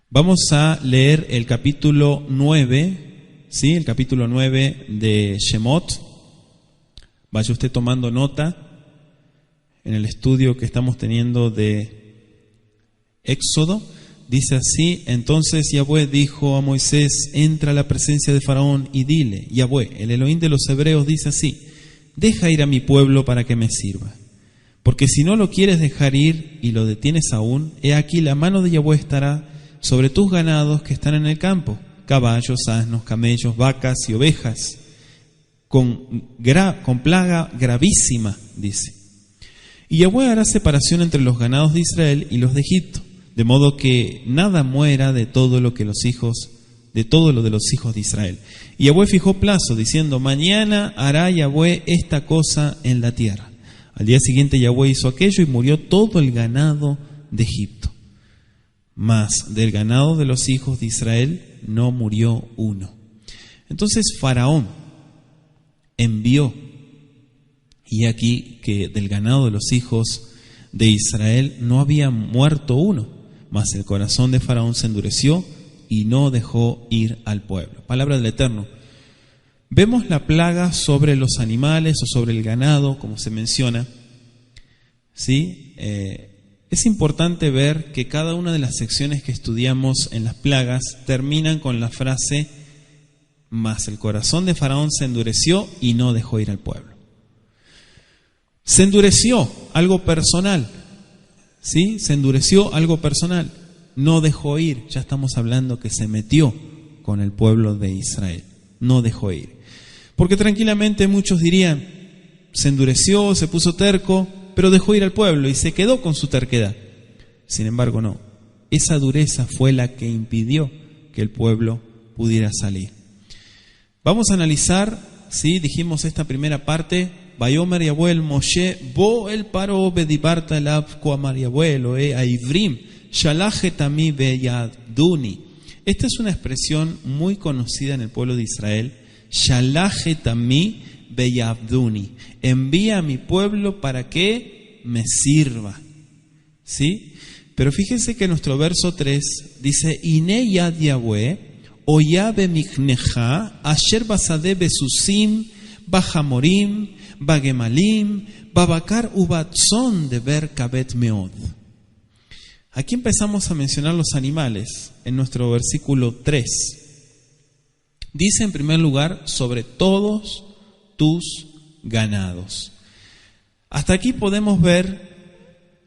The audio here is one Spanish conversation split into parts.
Vamos a leer el capítulo 9, ¿sí? El capítulo 9 de Shemot. Vaya usted tomando nota en el estudio que estamos teniendo de Éxodo. Dice así: entonces Yahweh dijo a Moisés, entra a la presencia de Faraón y dile, Yahweh, el Elohim de los hebreos, dice así, deja ir a mi pueblo para que me sirva. Porque si no lo quieres dejar ir y lo detienes aún, he aquí la mano de Yahweh estará sobre tus ganados que están en el campo, caballos, asnos, camellos, vacas y ovejas, con plaga gravísima, dice. Y Yahweh hará separación entre los ganados de Israel y los de Egipto, de modo que nada muera de todo lo de los hijos de Israel. Y Yahweh fijó plazo, diciendo, mañana hará Yahweh esta cosa en la tierra. Al día siguiente Yahweh hizo aquello y murió todo el ganado de Egipto. Mas del ganado de los hijos de Israel no murió uno. Entonces Faraón envió, y aquí que del ganado de los hijos de Israel no había muerto uno, mas el corazón de Faraón se endureció y no dejó ir al pueblo. Palabra del Eterno. Vemos la plaga sobre los animales o sobre el ganado, como se menciona, ¿sí? Es importante ver que cada una de las secciones que estudiamos en las plagas terminan con la frase, mas el corazón de Faraón se endureció y no dejó ir al pueblo. Se endureció, algo personal, ¿sí? Se endureció, algo personal, no dejó ir, ya estamos hablando que se metió con el pueblo de Israel, no dejó ir. Porque tranquilamente muchos dirían, se endureció, se puso terco, pero dejó ir al pueblo y se quedó con su terquedad. Sin embargo, no. Esa dureza fue la que impidió que el pueblo pudiera salir. Vamos a analizar, ¿sí? Dijimos esta primera parte, Vayomer Yahweh el Moshe, Bo el Paro Bedibarta el Ab Koamar Yahweh Elohe Aivrim, Shalahet Ami Beyaduni. Esta es una expresión muy conocida en el pueblo de Israel, Shalahet Ami Beyabduni, envía a mi pueblo para que me sirva, ¿sí? Pero fíjense que nuestro verso 3 dice, Ine yad Yahweh, oya bemichneja, asher basade besusim, bajamorim, bagemalim, babakar ubatzon de ber kabet meod. Aquí empezamos a mencionar los animales en nuestro versículo 3. Dice en primer lugar, sobre todos tus ganados. Hasta aquí podemos ver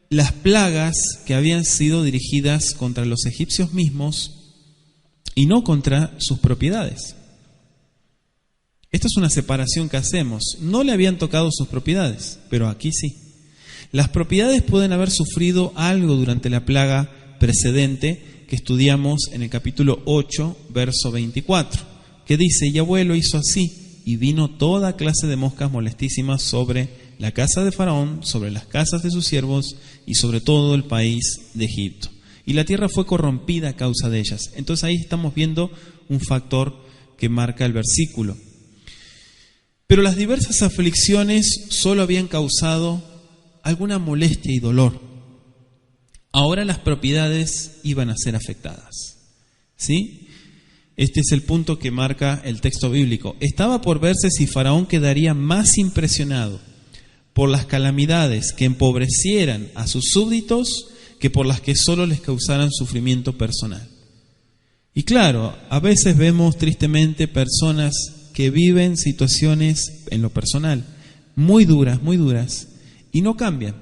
las plagas que habían sido dirigidas contra los egipcios mismos y no contra sus propiedades. Esta es una separación que hacemos. No le habían tocado sus propiedades, pero aquí sí. Las propiedades pueden haber sufrido algo durante la plaga precedente que estudiamos en el capítulo 8, verso 24, que dice, Yahweh lo hizo así, y vino toda clase de moscas molestísimas sobre la casa de Faraón, sobre las casas de sus siervos y sobre todo el país de Egipto. Y la tierra fue corrompida a causa de ellas. Entonces ahí estamos viendo un factor que marca el versículo. Pero las diversas aflicciones solo habían causado alguna molestia y dolor. Ahora las propiedades iban a ser afectadas, ¿sí? Este es el punto que marca el texto bíblico. Estaba por verse si Faraón quedaría más impresionado por las calamidades que empobrecieran a sus súbditos que por las que solo les causaran sufrimiento personal. Y claro, a veces vemos tristemente personas que viven situaciones en lo personal muy duras, y no cambian.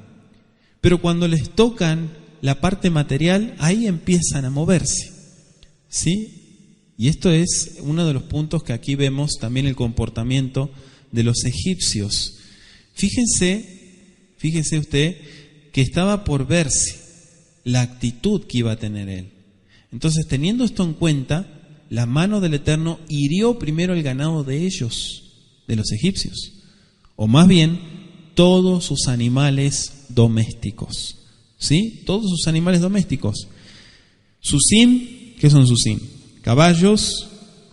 Pero cuando les tocan la parte material, ahí empiezan a moverse, ¿sí? Y esto es uno de los puntos que aquí vemos también el comportamiento de los egipcios. Fíjense usted que estaba por verse la actitud que iba a tener él. Entonces, teniendo esto en cuenta, la mano del Eterno hirió primero el ganado de ellos, de los egipcios, o más bien todos sus animales domésticos, ¿sí? Todos sus animales domésticos. Susim, ¿qué son Susim? Caballos.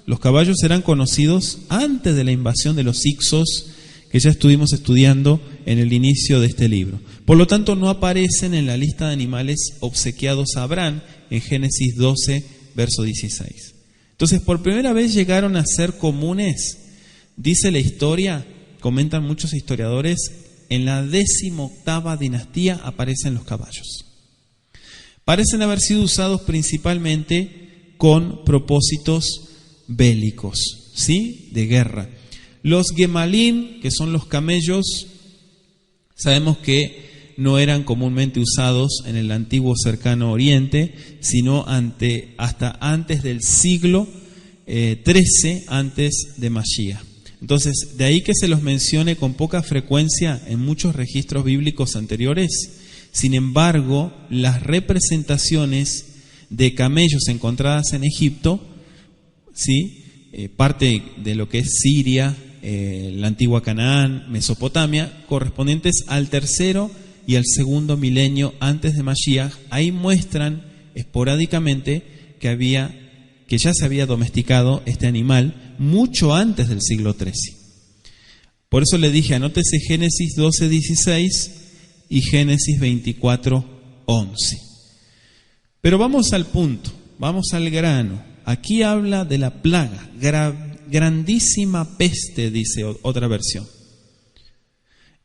Los caballos eran conocidos antes de la invasión de los Hicsos, que ya estuvimos estudiando en el inicio de este libro. Por lo tanto, no aparecen en la lista de animales obsequiados a Abraham en Génesis 12, verso 16. Entonces, por primera vez llegaron a ser comunes, dice la historia, comentan muchos historiadores, en la 18ª dinastía aparecen los caballos. Parecen haber sido usados principalmente con propósitos bélicos, ¿sí? De guerra. Los gemalim, que son los camellos, sabemos que no eran comúnmente usados en el antiguo cercano oriente, sino hasta antes del siglo XIII antes de Mashiach. Entonces, de ahí que se los mencione con poca frecuencia en muchos registros bíblicos anteriores. Sin embargo, las representaciones de camellos encontradas en Egipto, ¿sí? Parte de lo que es Siria, la antigua Canaán, Mesopotamia, correspondientes al tercero y al segundo milenio antes de Mashiach, ahí muestran esporádicamente que ya se había domesticado este animal mucho antes del siglo XIII. Por eso le dije, anótese Génesis 12:16 y Génesis 24:11. Pero vamos al punto, vamos al grano. Aquí habla de la plaga, grandísima peste, dice otra versión.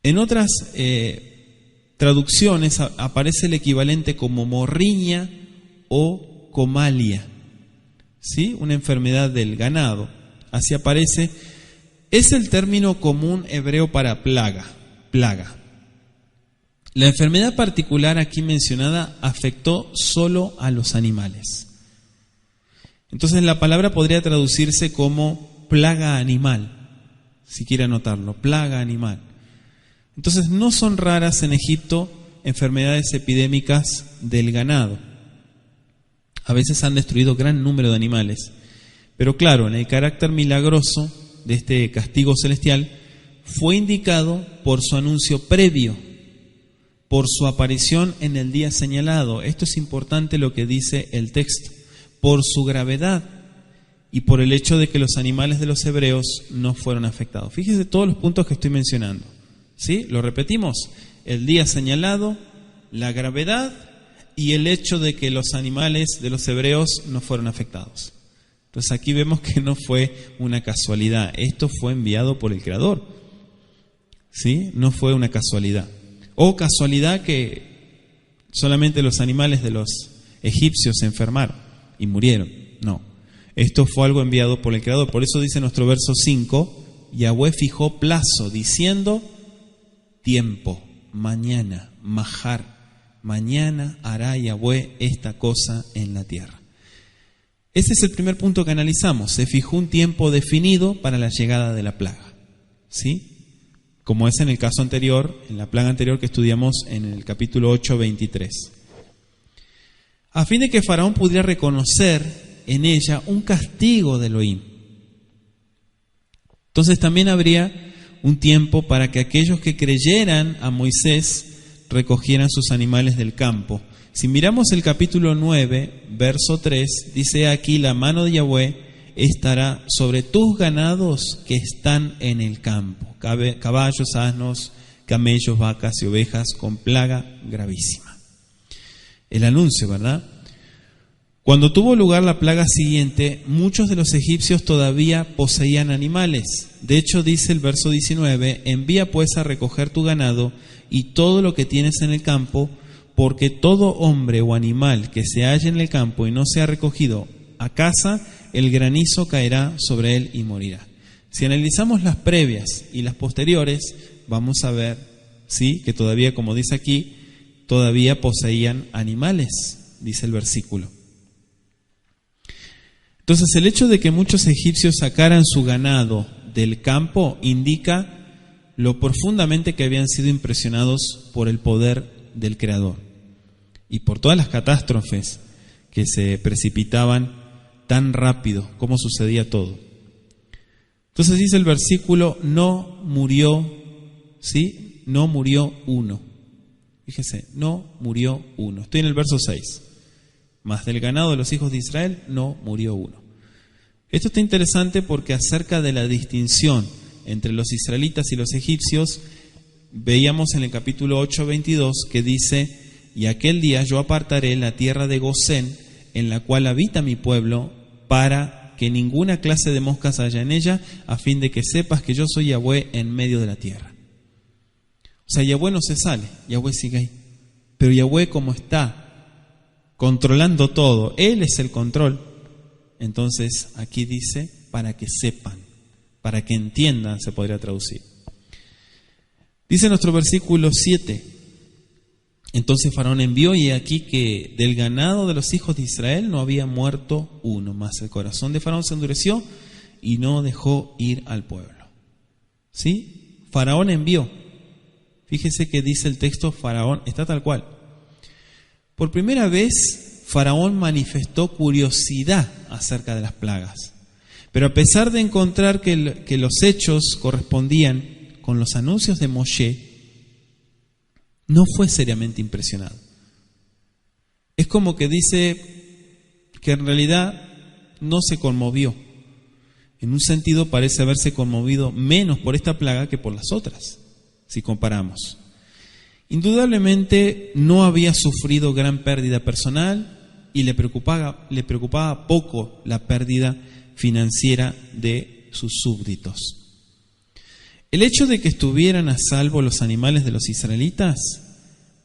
En otras traducciones aparece el equivalente como morriña o comalia, ¿sí? Una enfermedad del ganado. Así aparece. Es el término común hebreo para plaga. La enfermedad particular aquí mencionada afectó solo a los animales. Entonces la palabra podría traducirse como plaga animal, si quiere anotarlo, plaga animal. Entonces no son raras en Egipto enfermedades epidémicas del ganado. A veces han destruido gran número de animales. Pero claro, en el carácter milagroso de este castigo celestial fue indicado por su anuncio previo, por su aparición en el día señalado. Esto es importante lo que dice el texto. Por su gravedad y por el hecho de que los animales de los hebreos no fueron afectados. Fíjese todos los puntos que estoy mencionando, ¿sí? Lo repetimos: el día señalado, la gravedad y el hecho de que los animales de los hebreos no fueron afectados. Entonces aquí vemos que no fue una casualidad, esto fue enviado por el Creador, ¿sí? No fue una casualidad. O casualidad que solamente los animales de los egipcios se enfermaron y murieron. No, esto fue algo enviado por el Creador. Por eso dice nuestro verso 5, Yahweh fijó plazo, diciendo tiempo, mañana, mahar, mañana hará Yahweh esta cosa en la tierra. Ese es el primer punto que analizamos. Se fijó un tiempo definido para la llegada de la plaga, ¿sí? Como es en el caso anterior, en la plaga anterior que estudiamos en el capítulo 8, 23. A fin de que Faraón pudiera reconocer en ella un castigo de Elohim. Entonces también habría un tiempo para que aquellos que creyeran a Moisés recogieran sus animales del campo. Si miramos el capítulo 9, verso 3, dice aquí: la mano de Yahweh estará sobre tus ganados que están en el campo, caballos, asnos, camellos, vacas y ovejas, con plaga gravísima. El anuncio, ¿verdad? Cuando tuvo lugar la plaga siguiente, muchos de los egipcios todavía poseían animales. De hecho, dice el verso 19, envía pues a recoger tu ganado y todo lo que tienes en el campo, porque todo hombre o animal que se halle en el campo y no sea recogido a casa, el granizo caerá sobre él y morirá. Si analizamos las previas y las posteriores, vamos a ver, ¿sí?, que todavía, como dice aquí, todavía poseían animales, dice el versículo. Entonces, el hecho de que muchos egipcios sacaran su ganado del campo indica lo profundamente que habían sido impresionados por el poder del Creador y por todas las catástrofes que se precipitaban tan rápido, como sucedía todo. Entonces dice el versículo, no murió, ¿sí? No murió uno. Fíjese, no murió uno. Estoy en el verso 6. mas del ganado de los hijos de Israel no murió uno. Esto está interesante porque acerca de la distinción entre los israelitas y los egipcios, veíamos en el capítulo 8:22 que dice: y aquel día yo apartaré la tierra de Gosén, en la cual habita mi pueblo, para que ninguna clase de moscas haya en ella, a fin de que sepas que yo soy Yahweh en medio de la tierra. O sea, Yahweh no se sale, Yahweh sigue ahí. Pero Yahweh, como está controlando todo, Él es el control. Entonces aquí dice, para que sepan, para que entiendan, se podría traducir. Dice nuestro versículo 7: entonces Faraón envió, y aquí que del ganado de los hijos de Israel no había muerto uno, mas el corazón de Faraón se endureció y no dejó ir al pueblo. ¿Sí? Faraón envió. Fíjese que dice el texto, Faraón, está tal cual. Por primera vez, Faraón manifestó curiosidad acerca de las plagas. Pero a pesar de encontrar que los hechos correspondían con los anuncios de Moshe, no fue seriamente impresionado. Es como que dice que en realidad no se conmovió. En un sentido parece haberse conmovido menos por esta plaga que por las otras, si comparamos. Indudablemente no había sufrido gran pérdida personal y le preocupaba poco la pérdida financiera de sus súbditos. El hecho de que estuvieran a salvo los animales de los israelitas,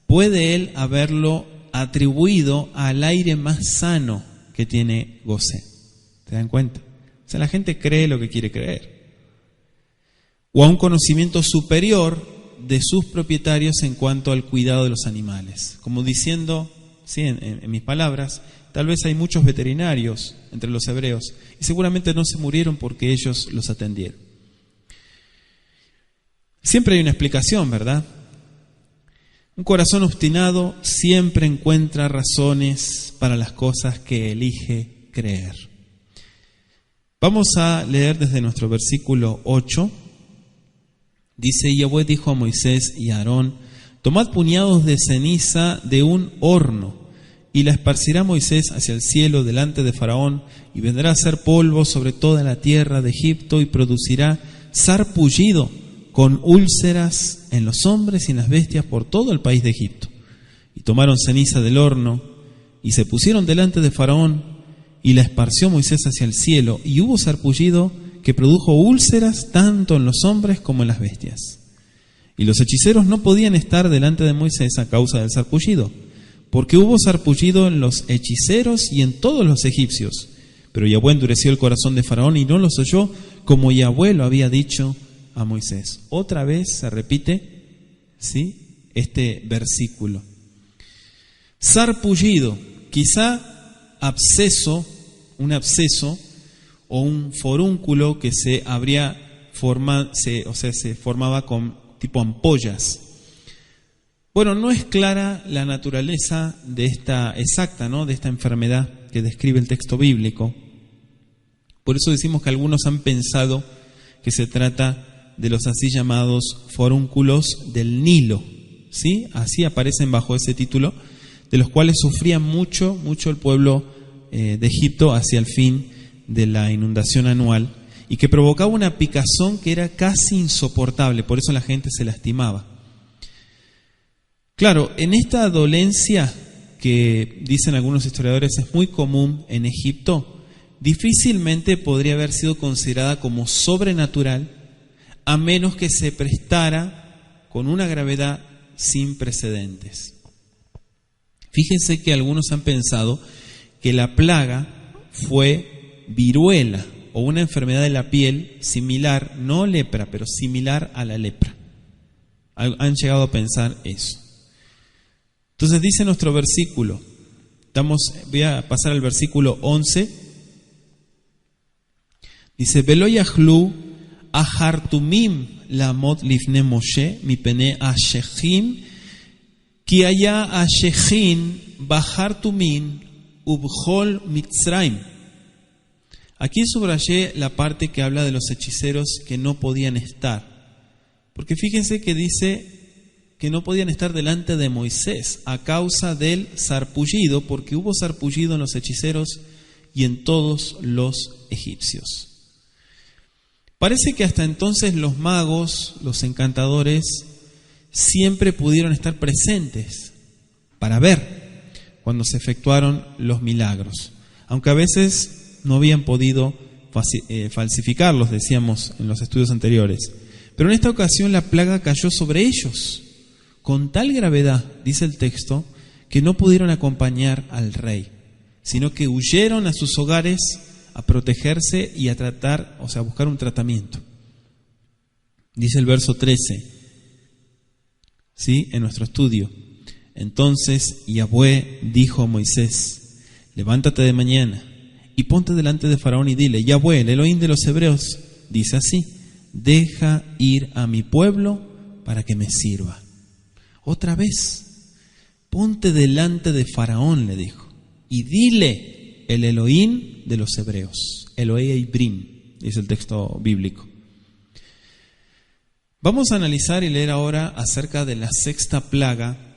puede él haberlo atribuido al aire más sano que tiene Gosén. ¿Se dan cuenta? O sea, la gente cree lo que quiere creer. O a un conocimiento superior de sus propietarios en cuanto al cuidado de los animales. Como diciendo, sí, en mis palabras, tal vez hay muchos veterinarios entre los hebreos y seguramente no se murieron porque ellos los atendieron. Siempre hay una explicación, ¿verdad? Un corazón obstinado siempre encuentra razones para las cosas que elige creer. Vamos a leer desde nuestro versículo 8. Dice: Yahweh dijo a Moisés y a Aarón: tomad puñados de ceniza de un horno, y la esparcirá Moisés hacia el cielo delante de Faraón, y vendrá a ser polvo sobre toda la tierra de Egipto, y producirá sarpullido con úlceras en los hombres y en las bestias por todo el país de Egipto. Y tomaron ceniza del horno, y se pusieron delante de Faraón, y la esparció Moisés hacia el cielo, y hubo sarpullido que produjo úlceras tanto en los hombres como en las bestias. Y los hechiceros no podían estar delante de Moisés a causa del sarpullido, porque hubo sarpullido en los hechiceros y en todos los egipcios. Pero Yahweh endureció el corazón de Faraón y no los oyó, como Yahweh lo había dicho a Moisés. Otra vez se repite, ¿sí?, este versículo. Sarpullido, quizá absceso, un absceso o un forúnculo que se formaba con tipo ampollas. Bueno, no es clara la naturaleza de esta exacta, ¿no?, de esta enfermedad que describe el texto bíblico. Por eso decimos que algunos han pensado que se trata de los así llamados forúnculos del Nilo, ¿sí? Así aparecen bajo ese título, de los cuales sufría mucho el pueblo de Egipto hacia el fin de la inundación anual, y que provocaba una picazón que era casi insoportable, por eso la gente se lastimaba. Claro, en esta dolencia que dicen algunos historiadores es muy común en Egipto, difícilmente podría haber sido considerada como sobrenatural, a menos que se prestara con una gravedad sin precedentes. Fíjense que algunos han pensado que la plaga fue viruela o una enfermedad de la piel similar, no lepra, pero similar a la lepra. Han llegado a pensar eso. Entonces dice nuestro versículo, voy a pasar al versículo 11, dice: Velo yachlu ahartumim lamot lifne Moshe mipene ashechim ki haya ashechin bahartumin ubhol mitzrayim. Aquí subrayé la parte que habla de los hechiceros que no podían estar, porque fíjense que dice que no podían estar delante de Moisés a causa del sarpullido, porque hubo sarpullido en los hechiceros y en todos los egipcios. Parece que hasta entonces los magos, los encantadores, siempre pudieron estar presentes para ver cuando se efectuaron los milagros, aunque a veces no habían podido falsificarlos, decíamos en los estudios anteriores. Pero en esta ocasión la plaga cayó sobre ellos con tal gravedad, dice el texto, que no pudieron acompañar al rey, sino que huyeron a sus hogares a protegerse y a tratar, o sea, a buscar un tratamiento. Dice el verso 13, ¿sí? En nuestro estudio. Entonces Yahweh dijo a Moisés: levántate de mañana y ponte delante de Faraón y dile: Yahweh, el Elohim de los hebreos, dice así: deja ir a mi pueblo para que me sirva. Otra vez, ponte delante de Faraón, le dijo, y dile: el Elohim de los hebreos, Elohei Ibrim, dice el texto bíblico. Vamos a analizar y leer ahora acerca de la sexta plaga,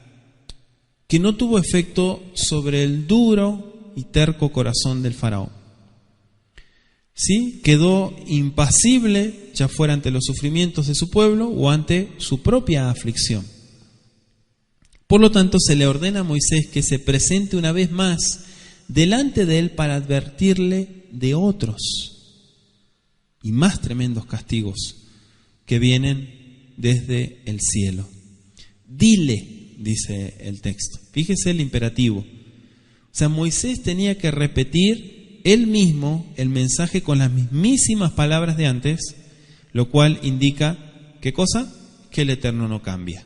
que no tuvo efecto sobre el duro y terco corazón del faraón. ¿Sí? Quedó impasible, ya fuera ante los sufrimientos de su pueblo o ante su propia aflicción. Por lo tanto, se le ordena a Moisés que se presente una vez más delante de él para advertirle de otros y más tremendos castigos que vienen desde el cielo. Dile, dice el texto. Fíjese el imperativo. O sea, Moisés tenía que repetir él mismo el mensaje con las mismísimas palabras de antes, lo cual indica, ¿qué cosa? Que el Eterno no cambia.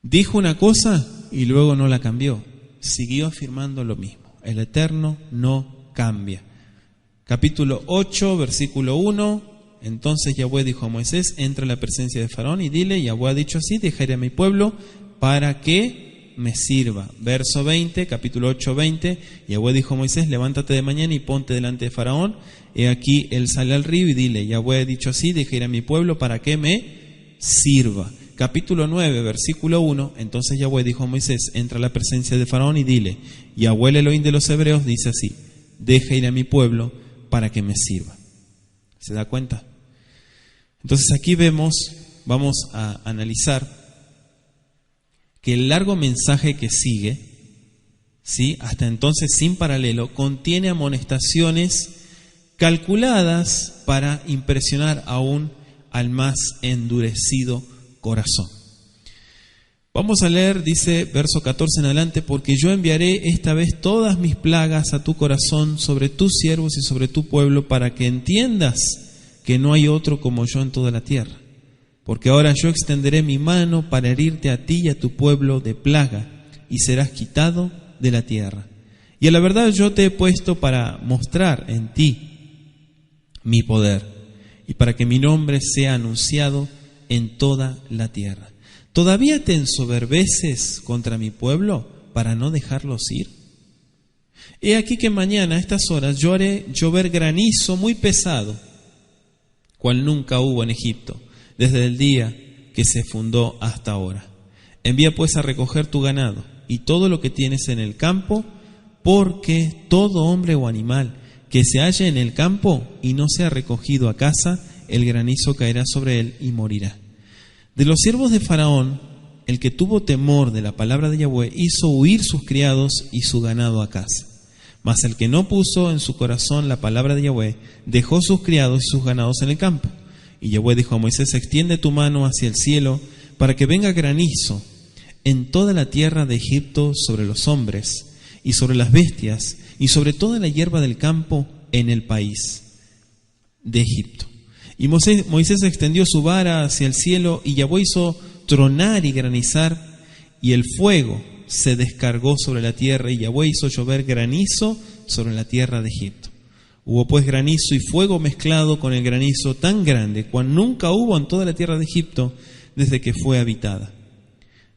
Dijo una cosa y luego no la cambió. Siguió afirmando lo mismo. El Eterno no cambia. Capítulo 8, versículo 1. Entonces Yahweh dijo a Moisés: entra en la presencia de Faraón y dile: Yahweh ha dicho así, dejaré a mi pueblo para que me sirva. Verso 20, capítulo 8, 20. Yahweh dijo a Moisés: levántate de mañana y ponte delante de Faraón. He aquí, él sale al río y dile: Yahweh ha dicho así, dejaré a mi pueblo para que me sirva. Capítulo 9, versículo 1. Entonces Yahweh dijo a Moisés: entra a la presencia de Faraón y dile: Yahweh el Elohim de los hebreos dice así: deja ir a mi pueblo para que me sirva. ¿Se da cuenta? Entonces aquí vamos a analizar que el largo mensaje que sigue, ¿sí?, hasta entonces sin paralelo, contiene amonestaciones calculadas para impresionar aún al más endurecido corazón. Vamos a leer, dice verso 14 en adelante: porque yo enviaré esta vez todas mis plagas a tu corazón, sobre tus siervos y sobre tu pueblo, para que entiendas que no hay otro como yo en toda la tierra. Porque ahora yo extenderé mi mano para herirte a ti y a tu pueblo de plaga, y serás quitado de la tierra. Y a la verdad yo te he puesto para mostrar en ti mi poder, y para que mi nombre sea anunciado en toda la tierra. ¿Todavía te ensoberbeces contra mi pueblo para no dejarlos ir? He aquí que mañana a estas horas yo haré llover granizo muy pesado, cual nunca hubo en Egipto, desde el día que se fundó hasta ahora. Envía pues a recoger tu ganado y todo lo que tienes en el campo, porque todo hombre o animal que se halle en el campo y no sea recogido a casa, el granizo caerá sobre él y morirá. De los siervos de Faraón, el que tuvo temor de la palabra de Yahweh hizo huir sus criados y su ganado a casa. Mas el que no puso en su corazón la palabra de Yahweh dejó sus criados y sus ganados en el campo. Y Yahweh dijo a Moisés: extiende tu mano hacia el cielo para que venga granizo en toda la tierra de Egipto sobre los hombres y sobre las bestias y sobre toda la hierba del campo en el país de Egipto. Y Moisés extendió su vara hacia el cielo, y Yahweh hizo tronar y granizar, y el fuego se descargó sobre la tierra, y Yahweh hizo llover granizo sobre la tierra de Egipto. Hubo pues granizo y fuego mezclado con el granizo tan grande, cual nunca hubo en toda la tierra de Egipto desde que fue habitada.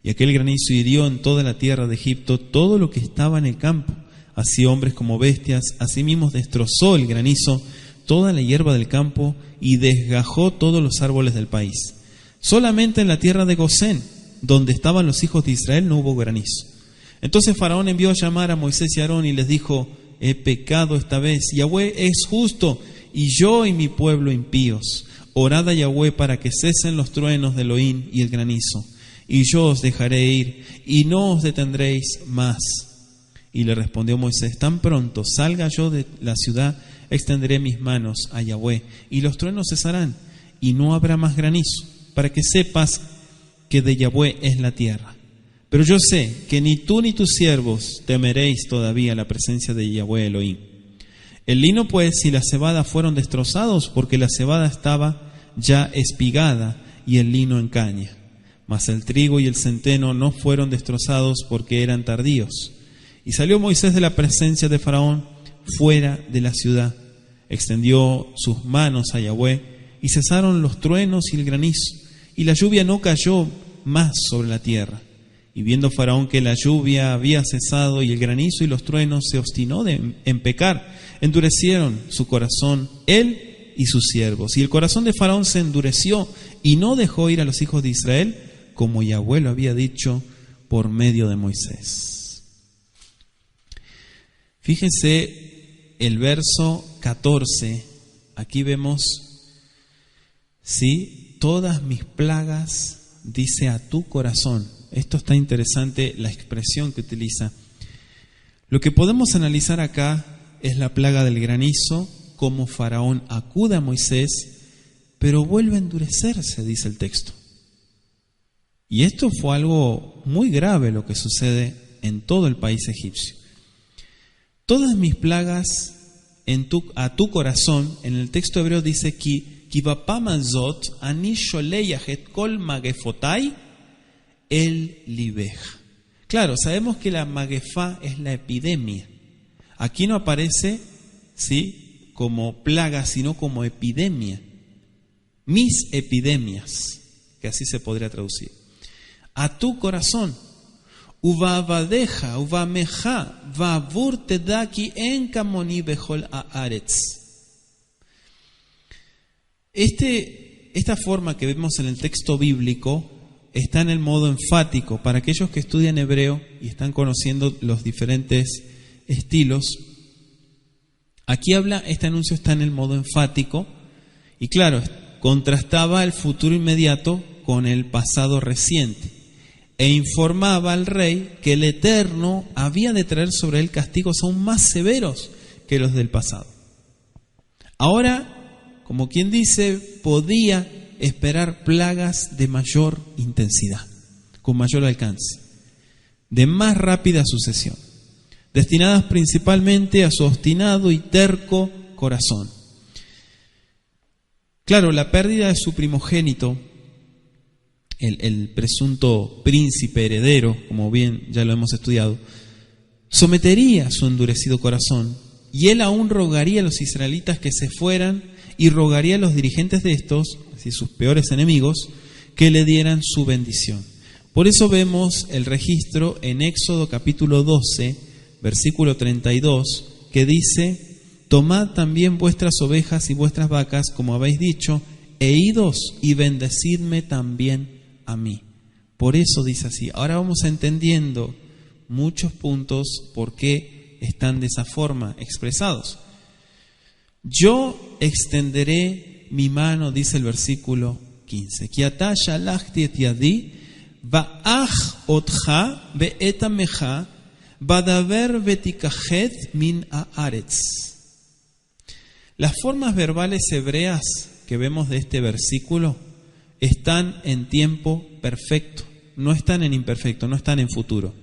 Y aquel granizo hirió en toda la tierra de Egipto todo lo que estaba en el campo, así hombres como bestias. Asimismo destrozó el granizo toda la hierba del campo y desgajó todos los árboles del país. Solamente en la tierra de Gosén, donde estaban los hijos de Israel, no hubo granizo. Entonces Faraón envió a llamar a Moisés y Aarón y les dijo: he pecado esta vez, Yahweh es justo, y yo y mi pueblo impíos. Orad a Yahweh para que cesen los truenos de Elohim y el granizo, y yo os dejaré ir, y no os detendréis más. Y le respondió Moisés: tan pronto salga yo de la ciudad, extenderé mis manos a Yahweh, y los truenos cesarán, y no habrá más granizo, para que sepas que de Yahweh es la tierra. Pero yo sé que ni tú ni tus siervos temeréis todavía la presencia de Yahweh Elohim. El lino pues y la cebada fueron destrozados, porque la cebada estaba ya espigada y el lino en caña. Mas el trigo y el centeno no fueron destrozados, porque eran tardíos. Y salió Moisés de la presencia de Faraón fuera de la ciudad, extendió sus manos a Yahweh, y cesaron los truenos y el granizo, y la lluvia no cayó más sobre la tierra. Y viendo Faraón que la lluvia había cesado y el granizo y los truenos, se obstinó en pecar. Endurecieron su corazón, él y sus siervos. Y el corazón de Faraón se endureció y no dejó ir a los hijos de Israel, como Yahweh lo había dicho por medio de Moisés. Fíjense el verso 14. Aquí vemos, ¿sí? Todas mis plagas, dice, a tu corazón. Esto está interesante, la expresión que utiliza. Lo que podemos analizar acá es la plaga del granizo, cómo Faraón acude a Moisés, pero vuelve a endurecerse, dice el texto. Y esto fue algo muy grave lo que sucede en todo el país egipcio. Todas mis plagas a tu corazón, en el texto hebreo dice Ki bapamazot ani sholeyach et kol magefotai el libeja. Claro, sabemos que la magefá es la epidemia. Aquí no aparece, ¿sí?, como plaga, sino como epidemia. Mis epidemias, que así se podría traducir. A tu corazón. Uvavadeja, uvameja, vavur tedaki en kamoni bejol haaretz. Esta forma que vemos en el texto bíblico está en el modo enfático. Para aquellos que estudian hebreo y están conociendo los diferentes estilos, aquí este anuncio está en el modo enfático, y claro, contrastaba el futuro inmediato con el pasado reciente, e informaba al rey que el Eterno había de traer sobre él castigos aún más severos que los del pasado. Ahora, como quien dice, podía esperar plagas de mayor intensidad, con mayor alcance, de más rápida sucesión, destinadas principalmente a su obstinado y terco corazón. Claro, la pérdida de su primogénito, el presunto príncipe heredero, como bien ya lo hemos estudiado, sometería su endurecido corazón, y él aún rogaría a los israelitas que se fueran, y rogaría a los dirigentes de estos, así sus peores enemigos, que le dieran su bendición. Por eso vemos el registro en Éxodo capítulo 12, versículo 32, que dice: tomad también vuestras ovejas y vuestras vacas, como habéis dicho, e idos y bendecidme también a mí. Por eso dice así. Ahora vamos entendiendo muchos puntos por qué están de esa forma expresados. Yo extenderé mi mano, dice el versículo 15. Ki ata shalachti et yadi va'ach otcha ve'et amecha vadaver vetikachet min haaretz. Las formas verbales hebreas que vemos de este versículo están en tiempo perfecto, no están en imperfecto, no están en futuro,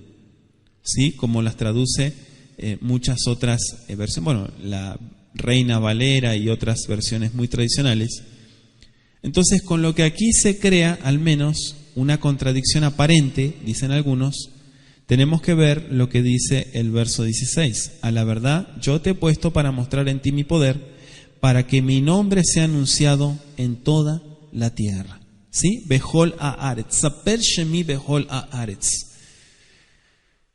¿sí? Como las traduce muchas otras versiones, bueno, la Reina Valera y otras versiones muy tradicionales. Entonces, con lo que aquí se crea al menos una contradicción aparente, dicen algunos, tenemos que ver lo que dice el verso 16. A la verdad, yo te he puesto para mostrar en ti mi poder, para que mi nombre sea anunciado en toda la tierra. ¿Sí? Behol haaretz, saper shemi behol haaretz.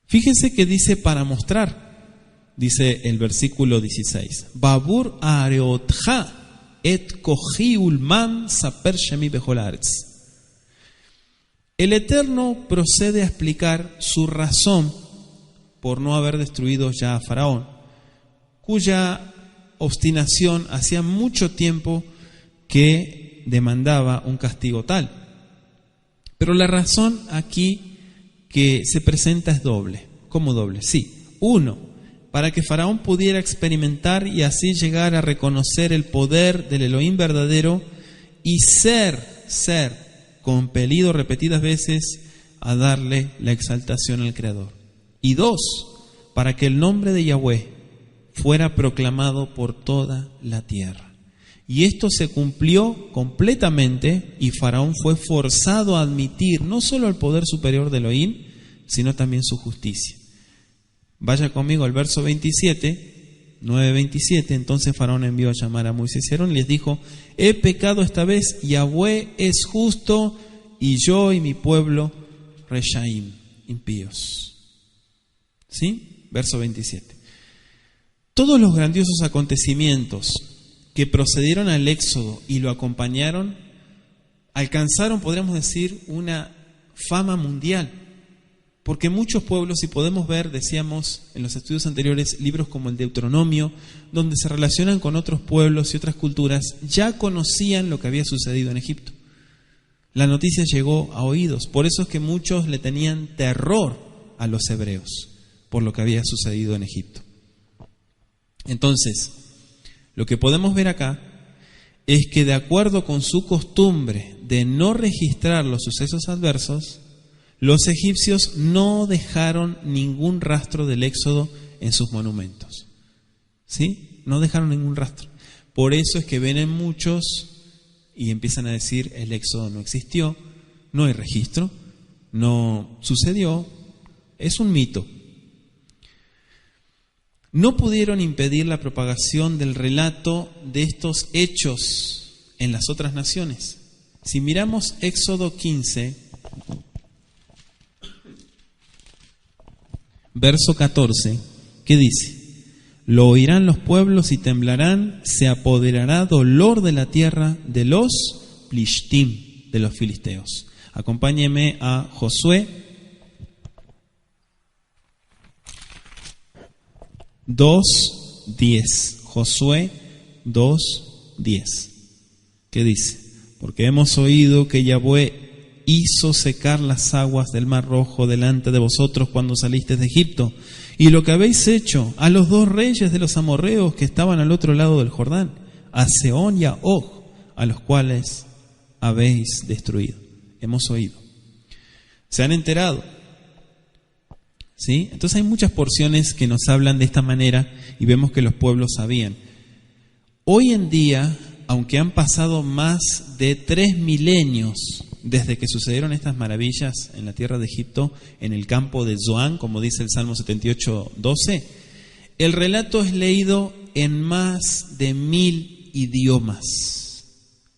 Fíjense que dice para mostrar. Dice el versículo 16: Babur areotcha et kohi ulman saper shemi behol haaretz. El Eterno procede a explicar su razón por no haber destruido ya a Faraón, cuya obstinación hacía mucho tiempo que demandaba un castigo tal. Pero la razón aquí que se presenta es doble. ¿Cómo doble? Sí. Uno, para que Faraón pudiera experimentar y así llegar a reconocer el poder del Elohim verdadero y ser compelido repetidas veces a darle la exaltación al Creador. Y dos, para que el nombre de Yahweh fuera proclamado por toda la tierra. Y esto se cumplió completamente y Faraón fue forzado a admitir no solo el poder superior de Elohim, sino también su justicia. Vaya conmigo al verso 27, 9:27. Entonces Faraón envió a llamar a Moisés y Aarón y les dijo: he pecado esta vez, Yahweh es justo y yo y mi pueblo reshaim, impíos. ¿Sí? Verso 27. Todos los grandiosos acontecimientos que procedieron al éxodo y lo acompañaron alcanzaron, podríamos decir, una fama mundial. Porque muchos pueblos, y podemos ver, decíamos en los estudios anteriores, libros como el Deuteronomio, donde se relacionan con otros pueblos y otras culturas, ya conocían lo que había sucedido en Egipto. La noticia llegó a oídos, por eso es que muchos le tenían terror a los hebreos, por lo que había sucedido en Egipto. Entonces, lo que podemos ver acá es que de acuerdo con su costumbre de no registrar los sucesos adversos, los egipcios no dejaron ningún rastro del éxodo en sus monumentos. ¿Sí? No dejaron ningún rastro. Por eso es que vienen muchos y empiezan a decir: el éxodo no existió, no hay registro, no sucedió, es un mito. No pudieron impedir la propagación del relato de estos hechos en las otras naciones. Si miramos Éxodo 15, verso 14, ¿qué dice? Lo oirán los pueblos y temblarán, se apoderará dolor de la tierra de los Plishtim, de los filisteos. Acompáñeme a Josué 2:10. Josué 2:10. ¿Qué dice? Porque hemos oído que Yahweh hizo secar las aguas del Mar Rojo delante de vosotros cuando salisteis de Egipto, y lo que habéis hecho a los dos reyes de los amorreos que estaban al otro lado del Jordán, a Sehón y a Og, a los cuales habéis destruido. Hemos oído. Se han enterado. ¿Sí? Entonces hay muchas porciones que nos hablan de esta manera y vemos que los pueblos sabían. Hoy en día, aunque han pasado más de 3 milenios desde que sucedieron estas maravillas en la tierra de Egipto, en el campo de Zoán, como dice el Salmo 78:12, el relato es leído en más de 1000 idiomas.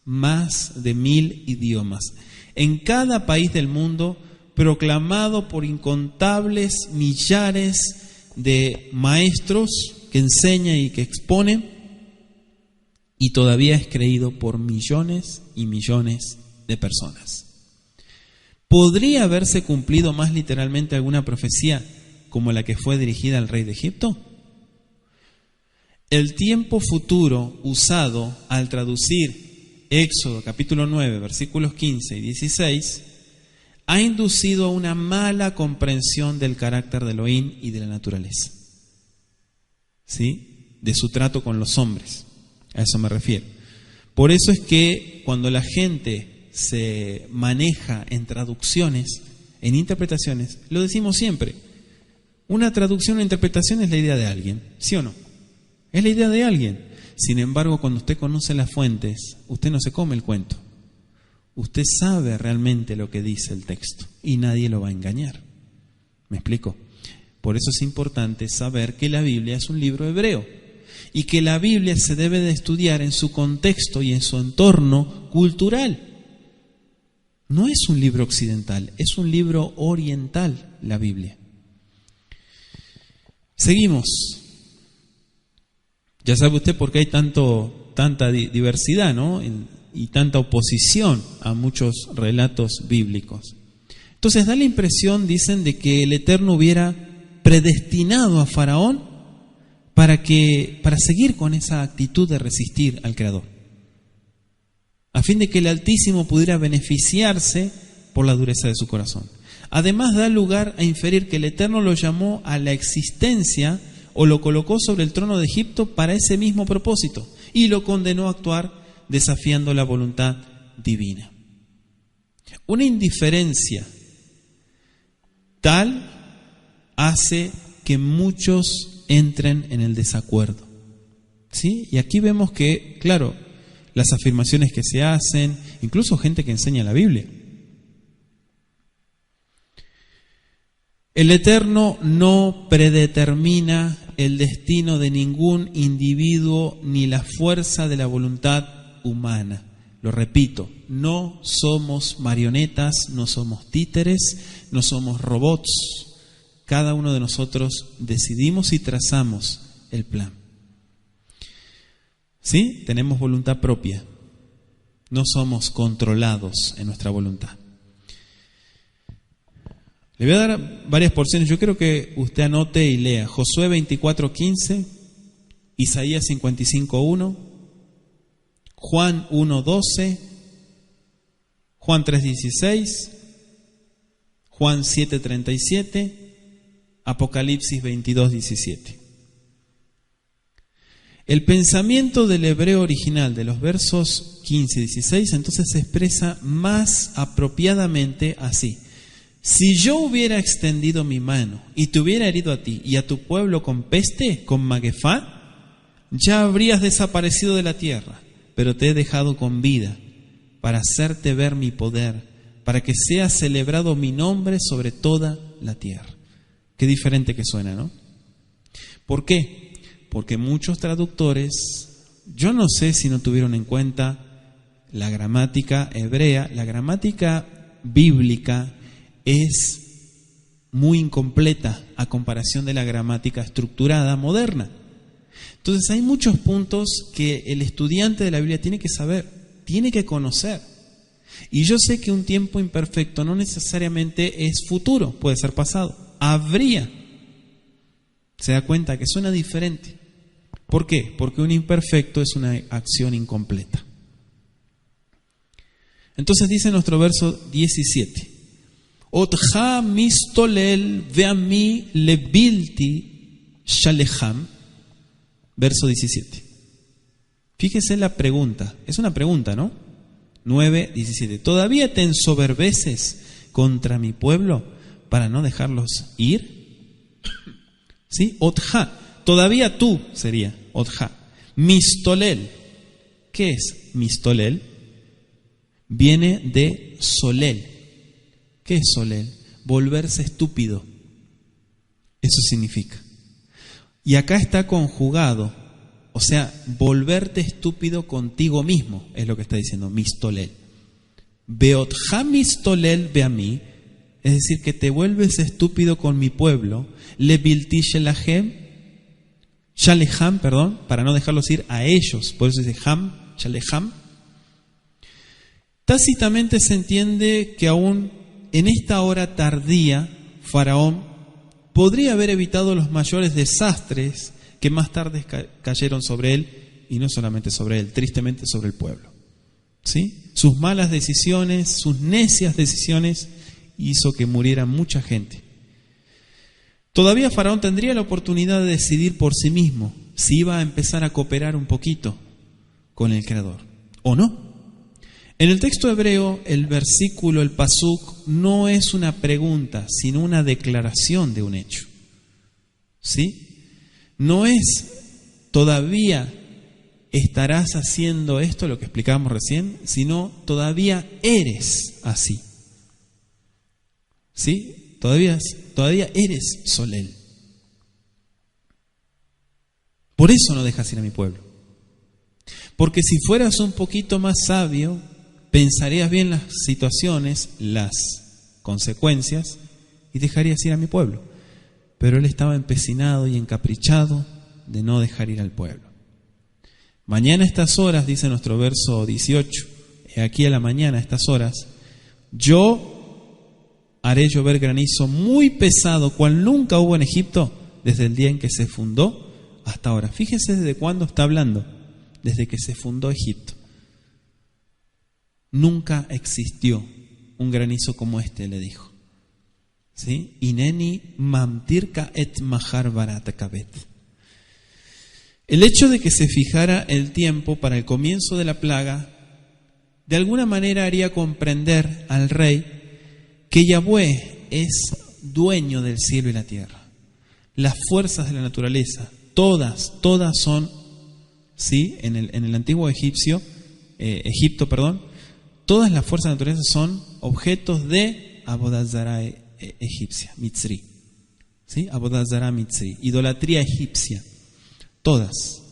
Más de 1000 idiomas. En cada país del mundo, proclamado por incontables millares de maestros que enseñan y que exponen, y todavía es creído por millones y millones de personas. ¿Podría haberse cumplido más literalmente alguna profecía como la que fue dirigida al rey de Egipto? El tiempo futuro usado al traducir Éxodo capítulo 9, versículos 15 y 16, ha inducido a una mala comprensión del carácter de Elohim y de la naturaleza, ¿sí? De su trato con los hombres. A eso me refiero. Por eso es que cuando la gente se maneja en traducciones, en interpretaciones, lo decimos siempre: una traducción o interpretación es la idea de alguien, ¿sí o no? Es la idea de alguien. Sin embargo, cuando usted conoce las fuentes, usted no se come el cuento. Usted sabe realmente lo que dice el texto y nadie lo va a engañar. ¿Me explico? Por eso es importante saber que la Biblia es un libro hebreo y que la Biblia se debe de estudiar en su contexto y en su entorno cultural. No es un libro occidental, es un libro oriental, la Biblia. Seguimos. Ya sabe usted por qué hay tanta diversidad, ¿no? Y tanta oposición a muchos relatos bíblicos. Entonces da la impresión, dicen, de que el Eterno hubiera predestinado a Faraón para seguir con esa actitud de resistir al Creador, a fin de que el Altísimo pudiera beneficiarse por la dureza de su corazón. Además da lugar a inferir que el Eterno lo llamó a la existencia o lo colocó sobre el trono de Egipto para ese mismo propósito y lo condenó a actuar desafiando la voluntad divina. Una indiferencia tal hace que muchos entren en el desacuerdo. ¿Sí? Y aquí vemos que, claro, las afirmaciones que se hacen, incluso gente que enseña la Biblia. El Eterno no predetermina el destino de ningún individuo ni la fuerza de la voluntad humana. Lo repito, no somos marionetas, no somos títeres, no somos robots. Cada uno de nosotros decidimos y trazamos el plan. ¿Sí? Tenemos voluntad propia. No somos controlados en nuestra voluntad. Le voy a dar varias porciones. Yo quiero que usted anote y lea Josué 24:15, Isaías 55:1, Juan 1:12, Juan 3:16, Juan 7:37, Apocalipsis 22:17. El pensamiento del hebreo original de los versos 15 y 16 entonces se expresa más apropiadamente así: si yo hubiera extendido mi mano y te hubiera herido a ti y a tu pueblo con peste, con Magefá, ya habrías desaparecido de la tierra, pero te he dejado con vida para hacerte ver mi poder, para que sea celebrado mi nombre sobre toda la tierra. Qué diferente que suena, ¿no? ¿Por qué? Porque muchos traductores, yo no sé si no tuvieron en cuenta la gramática hebrea, la gramática bíblica es muy incompleta a comparación de la gramática estructurada moderna. Entonces hay muchos puntos que el estudiante de la Biblia tiene que saber, tiene que conocer. Y yo sé que un tiempo imperfecto no necesariamente es futuro, puede ser pasado. Habría. Se da cuenta que suena diferente. ¿Por qué? Porque un imperfecto es una acción incompleta. Entonces dice nuestro verso 17: Otja mistolel veami lebilti shaleham. Verso 17. Fíjese la pregunta. Es una pregunta, ¿no? 9:17. ¿Todavía te ensoberbeces contra mi pueblo para no dejarlos ir? ¿Sí? Otja. Todavía tú sería Otja. Mistolel. ¿Qué es mistolel? Viene de solel. ¿Qué es solel? Volverse estúpido. Eso significa. Y acá está conjugado, o sea, volverte estúpido contigo mismo, es lo que está diciendo, mistolel. Beotja mistolel beami, es decir, que te vuelves estúpido con mi pueblo, lebilti shaleham, para no dejarlos ir a ellos, por eso dice ham, shaleham. Tácitamente se entiende que aún en esta hora tardía, Faraón podría haber evitado los mayores desastres que más tarde cayeron sobre él, y no solamente sobre él, tristemente sobre el pueblo. ¿Sí? Sus malas decisiones, sus necias decisiones, hizo que muriera mucha gente. Todavía Faraón tendría la oportunidad de decidir por sí mismo si iba a empezar a cooperar un poquito con el Creador, o no. En el texto hebreo, el versículo, el pasuk, no es una pregunta, sino una declaración de un hecho. ¿Sí? No es todavía estarás haciendo esto, lo que explicábamos recién, sino todavía eres así. ¿Sí? Todavía eres solel. Por eso no dejas ir a mi pueblo. Porque si fueras un poquito más sabio, pensarías bien las situaciones, las consecuencias, y dejarías ir a mi pueblo. Pero él estaba empecinado y encaprichado de no dejar ir al pueblo. Mañana a estas horas, dice nuestro verso 18, aquí a la mañana a estas horas, yo haré llover granizo muy pesado, cual nunca hubo en Egipto, desde el día en que se fundó hasta ahora. Fíjese desde cuándo está hablando, desde que se fundó Egipto. Nunca existió un granizo como este, le dijo. ¿Sí? Ineni mamtirka et mahar baratakabet. El hecho de que se fijara el tiempo para el comienzo de la plaga, de alguna manera haría comprender al rey que Yahweh es dueño del cielo y la tierra. Las fuerzas de la naturaleza, todas son, ¿sí? En el antiguo Egipto, todas las fuerzas de la naturaleza son objetos de Avodat Zará egipcia, Mitzri. ¿Sí? Avodat Zará Mitzri, idolatría egipcia. Todas.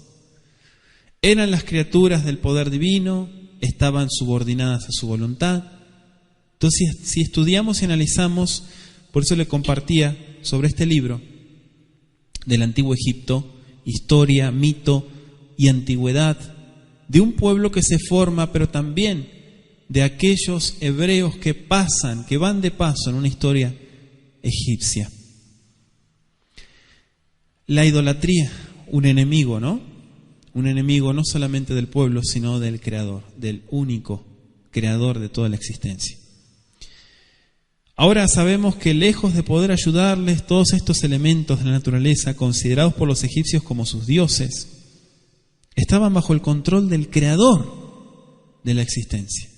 Eran las criaturas del poder divino, estaban subordinadas a su voluntad. Entonces, si estudiamos y analizamos, por eso le compartía sobre este libro del Antiguo Egipto, historia, mito y antigüedad, de un pueblo que se forma, pero también de aquellos hebreos que pasan, que van de paso en una historia egipcia. La idolatría, un enemigo, ¿no? Un enemigo no solamente del pueblo, sino del Creador, del único Creador de toda la existencia. Ahora sabemos que lejos de poder ayudarles, todos estos elementos de la naturaleza, considerados por los egipcios como sus dioses, estaban bajo el control del Creador de la existencia.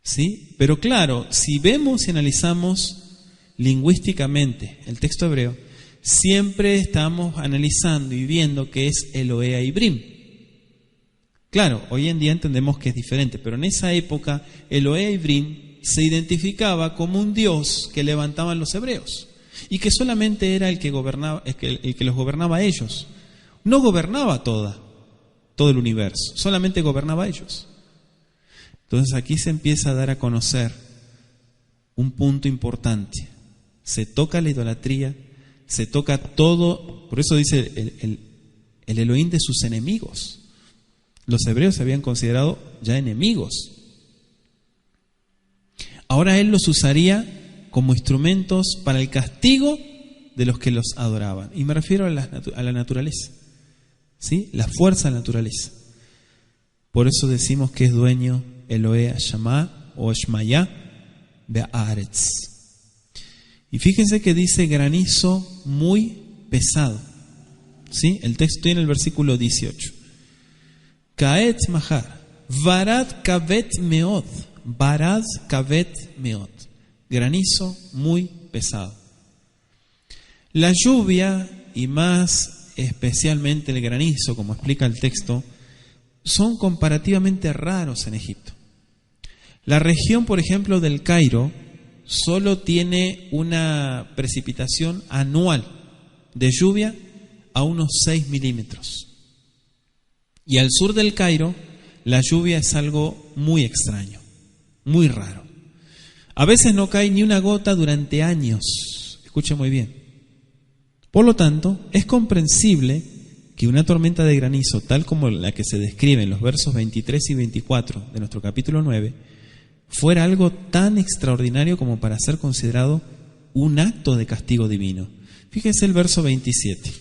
¿Sí? Pero claro, si vemos y analizamos lingüísticamente el texto hebreo, siempre estamos analizando y viendo que es Elohe Ibrim. Claro, hoy en día entendemos que es diferente, pero en esa época Elohe Ibrim se identificaba como un Dios que levantaban los hebreos y que solamente era el que gobernaba, el que los gobernaba a ellos. No gobernaba todo el universo, solamente gobernaba a ellos. Entonces aquí se empieza a dar a conocer un punto importante. Se toca la idolatría, se toca todo, por eso dice el Elohim de sus enemigos. Los hebreos se habían considerado ya enemigos. Ahora Él los usaría como instrumentos para el castigo de los que los adoraban. Y me refiero a la naturaleza, ¿sí? La fuerza de la naturaleza. Por eso decimos que es dueño Elohe Shama o Shmaya Be'aretz. Y fíjense que dice granizo muy pesado. ¿Sí? El texto tiene el versículo 18. Kaet mahar, varad kavet meod, varad kavet meod. Granizo muy pesado. La lluvia, y más especialmente el granizo, como explica el texto, son comparativamente raros en Egipto. La región, por ejemplo, del Cairo, solo tiene una precipitación anual de lluvia a unos 6 milímetros. Y al sur del Cairo, la lluvia es algo muy extraño, muy raro. A veces no cae ni una gota durante años. Escuche muy bien. Por lo tanto, es comprensible que una tormenta de granizo, tal como la que se describe en los versos 23 y 24 de nuestro capítulo 9, fuera algo tan extraordinario como para ser considerado un acto de castigo divino. Fíjense el verso 27.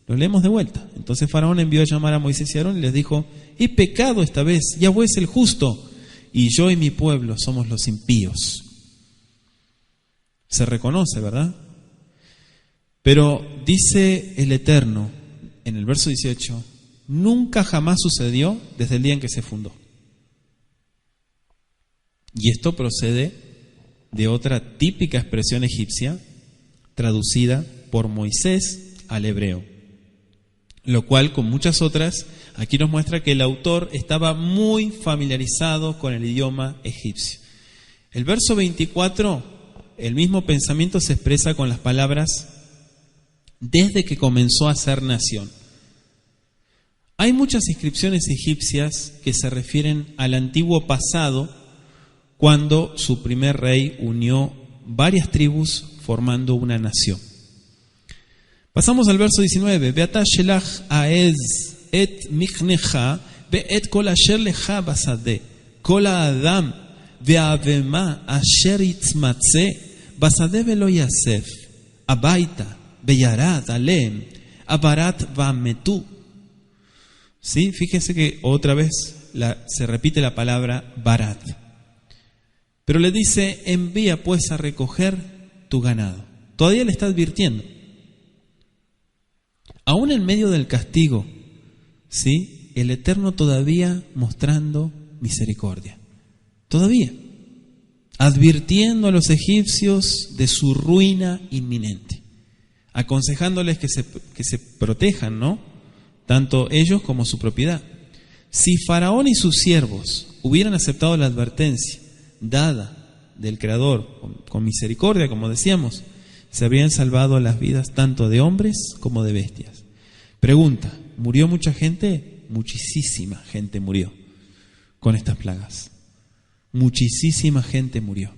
Lo leemos de vuelta. Entonces Faraón envió a llamar a Moisés y Aarón y les dijo: he pecado esta vez, Yahweh es el justo, y yo y mi pueblo somos los impíos. Se reconoce, ¿verdad? Pero dice el Eterno en el verso 18, nunca jamás sucedió desde el día en que se fundó. Y esto procede de otra típica expresión egipcia traducida por Moisés al hebreo, lo cual, con muchas otras, aquí nos muestra que el autor estaba muy familiarizado con el idioma egipcio. El verso 24, el mismo pensamiento se expresa con las palabras desde que comenzó a ser nación. Hay muchas inscripciones egipcias que se refieren al antiguo pasado, cuando su primer rey unió varias tribus formando una nación. Pasamos al verso 19. Beata shelach aez et michnecha be'et kol asher lecha basade kol ha'adam ve'avema asher itzmatze Vasadevelo Yasef, Abaita, Beyarat, Alem, Abarat Vametú. ¿Sí? Fíjese que otra vez se repite la palabra Barat. Pero le dice, envía pues a recoger tu ganado. Todavía le está advirtiendo. Aún en medio del castigo, ¿sí? El Eterno todavía mostrando misericordia. Todavía. Advirtiendo a los egipcios de su ruina inminente. Aconsejándoles que se protejan, ¿no? Tanto ellos como su propiedad. Si Faraón y sus siervos hubieran aceptado la advertencia dada del Creador con misericordia, como decíamos, se habrían salvado las vidas tanto de hombres como de bestias. Pregunta, ¿murió mucha gente? Muchísima gente murió con estas plagas. Muchísima gente murió.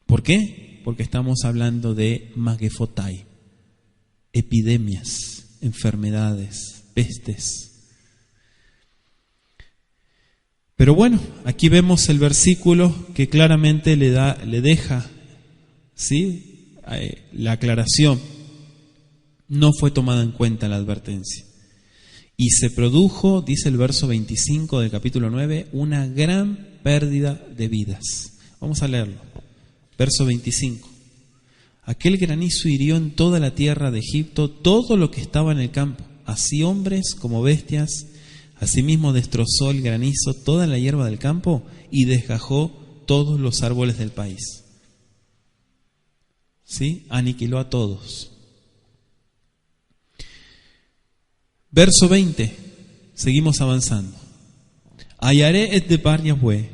¿Por qué? Porque estamos hablando de magefotai, epidemias, enfermedades, pestes. Pero bueno, aquí vemos el versículo que claramente le deja, ¿sí? La aclaración. No fue tomada en cuenta la advertencia. Y se produjo, dice el verso 25 del capítulo 9, una gran pérdida de vidas. Vamos a leerlo. Verso 25. Aquel granizo hirió en toda la tierra de Egipto todo lo que estaba en el campo, así hombres como bestias. Asimismo destrozó el granizo toda la hierba del campo y desgajó todos los árboles del país. ¿Sí? Aniquiló a todos. Verso 20. Seguimos avanzando. Ayaré et debar Yahweh,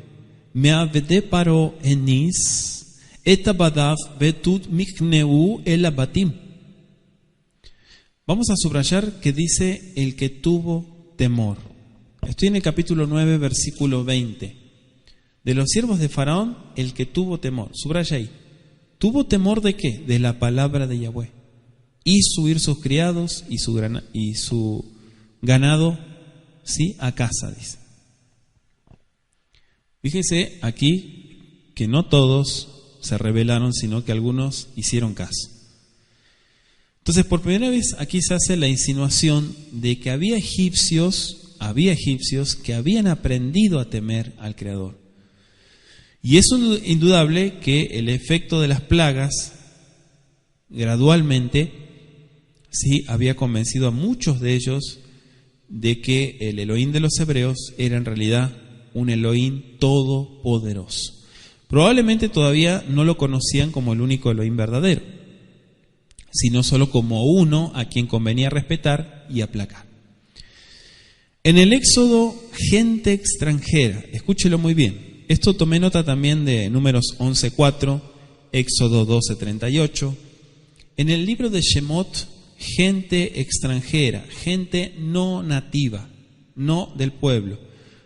me'avede paro enis, et abadav betut mikneu el abatim. Vamos a subrayar que dice el que tuvo temor. Estoy en el capítulo 9, versículo 20. De los siervos de Faraón, el que tuvo temor. Subraya ahí. ¿Tuvo temor de qué? De la palabra de Yahweh. Hizo ir sus criados y su ganado, ¿sí? A casa, dice. Fíjese aquí que no todos se rebelaron, sino que algunos hicieron caso. Entonces, por primera vez aquí se hace la insinuación de que había egipcios que habían aprendido a temer al Creador. Y es indudable que el efecto de las plagas gradualmente sí había convencido a muchos de ellos de que el Elohim de los hebreos era en realidad un Elohim todopoderoso. Probablemente todavía no lo conocían como el único Elohim verdadero, sino solo como uno a quien convenía respetar y aplacar. En el Éxodo, gente extranjera, escúchelo muy bien. Esto tomé nota también de Números 11:4, Éxodo 12:38. En el libro de Shemot, gente extranjera, gente no nativa, no del pueblo,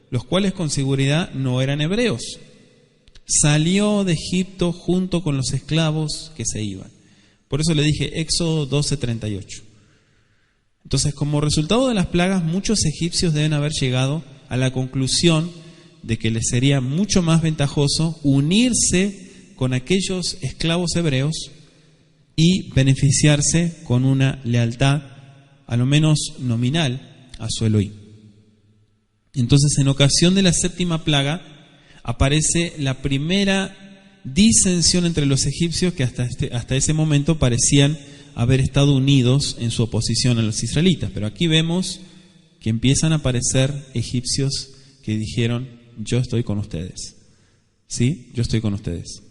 los cuales con seguridad no eran hebreos. Salió de Egipto junto con los esclavos que se iban. Por eso le dije Éxodo 12:38. Entonces, como resultado de las plagas, muchos egipcios deben haber llegado a la conclusión de que les sería mucho más ventajoso unirse con aquellos esclavos hebreos y beneficiarse con una lealtad, a lo menos nominal, a su Elohim. Entonces, en ocasión de la séptima plaga, aparece la primera disensión entre los egipcios que hasta ese momento parecían haber estado unidos en su oposición a los israelitas. Pero aquí vemos que empiezan a aparecer egipcios que dijeron, yo estoy con ustedes. ¿Sí? Yo estoy con ustedes.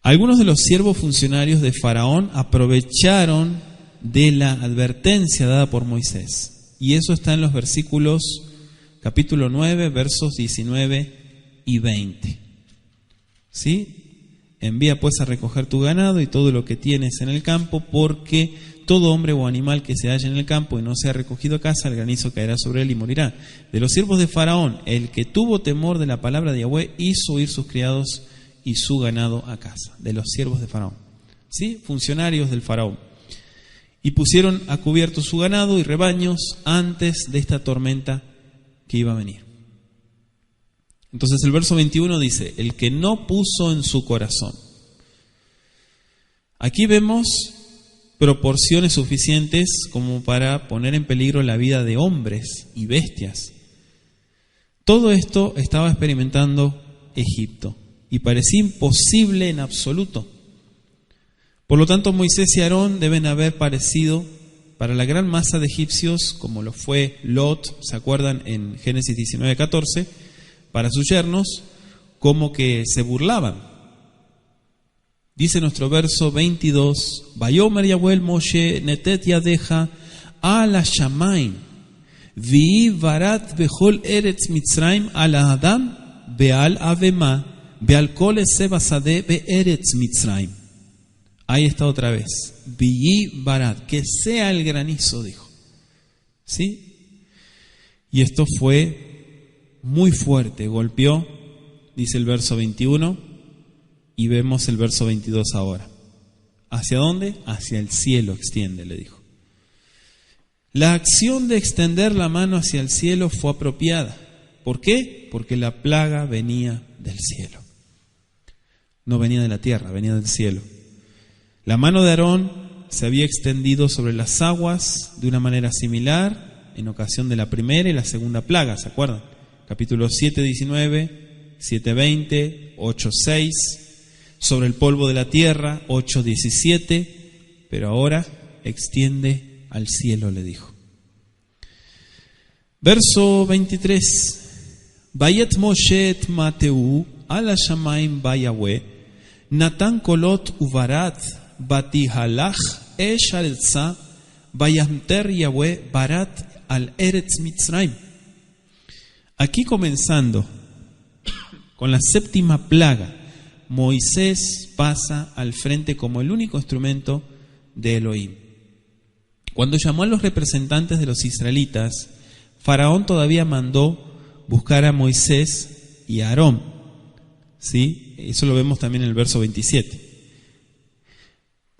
Algunos de los siervos funcionarios de Faraón aprovecharon de la advertencia dada por Moisés. Y eso está en los versículos, capítulo 9, versos 19 y 20. ¿Sí? Envía pues a recoger tu ganado y todo lo que tienes en el campo, porque todo hombre o animal que se halle en el campo y no sea recogido a casa, el granizo caerá sobre él y morirá. De los siervos de Faraón, el que tuvo temor de la palabra de Yahweh hizo ir sus criados y su ganado a casa. De los siervos de Faraón. ¿Sí? Funcionarios del Faraón. Y pusieron a cubierto su ganado y rebaños antes de esta tormenta que iba a venir. Entonces el verso 21 dice, el que no puso en su corazón Aquí vemos proporciones suficientes como para poner en peligro la vida de hombres y bestias. Todo esto estaba experimentando Egipto y parecía imposible en absoluto. Por lo tanto, Moisés y Aarón deben haber parecido para la gran masa de egipcios, como lo fue Lot, ¿se acuerdan en Génesis 19:14? Para sus yernos, como que se burlaban. Dice nuestro verso 22, Vayomer Yahweh el Moshe netet yadeja al hashamayim vi varat bechol eretz Mitzrayim al Adam beal avema beal kol eseb hasadeh beeretz Mitzrayim. Ahí está otra vez. Vi varat, que sea el granizo, dijo. ¿Sí? Y esto fue muy fuerte, golpeó, dice el verso 21, y vemos el verso 22 ahora. ¿Hacia dónde? Hacia el cielo extiende, le dijo. La acción de extender la mano hacia el cielo fue apropiada. ¿Por qué? Porque la plaga venía del cielo. No venía de la tierra, venía del cielo. La mano de Aarón se había extendido sobre las aguas de una manera similar en ocasión de la primera y la segunda plaga, ¿se acuerdan? Capítulo 7:19, 7:20, 8:6, sobre el polvo de la tierra, 8:17, pero ahora extiende al cielo, le dijo. Verso 23. Vayet Moshe et Mateu al hashamayim bayahweh natan kolot uvarat batihalach esh aretza vayamter Yahweh barat al eretz Mitzrayim. Aquí comenzando con la séptima plaga, Moisés pasa al frente como el único instrumento de Elohim. Cuando llamó a los representantes de los israelitas, Faraón todavía mandó buscar a Moisés y a Aarón. ¿Sí? Eso lo vemos también en el verso 27.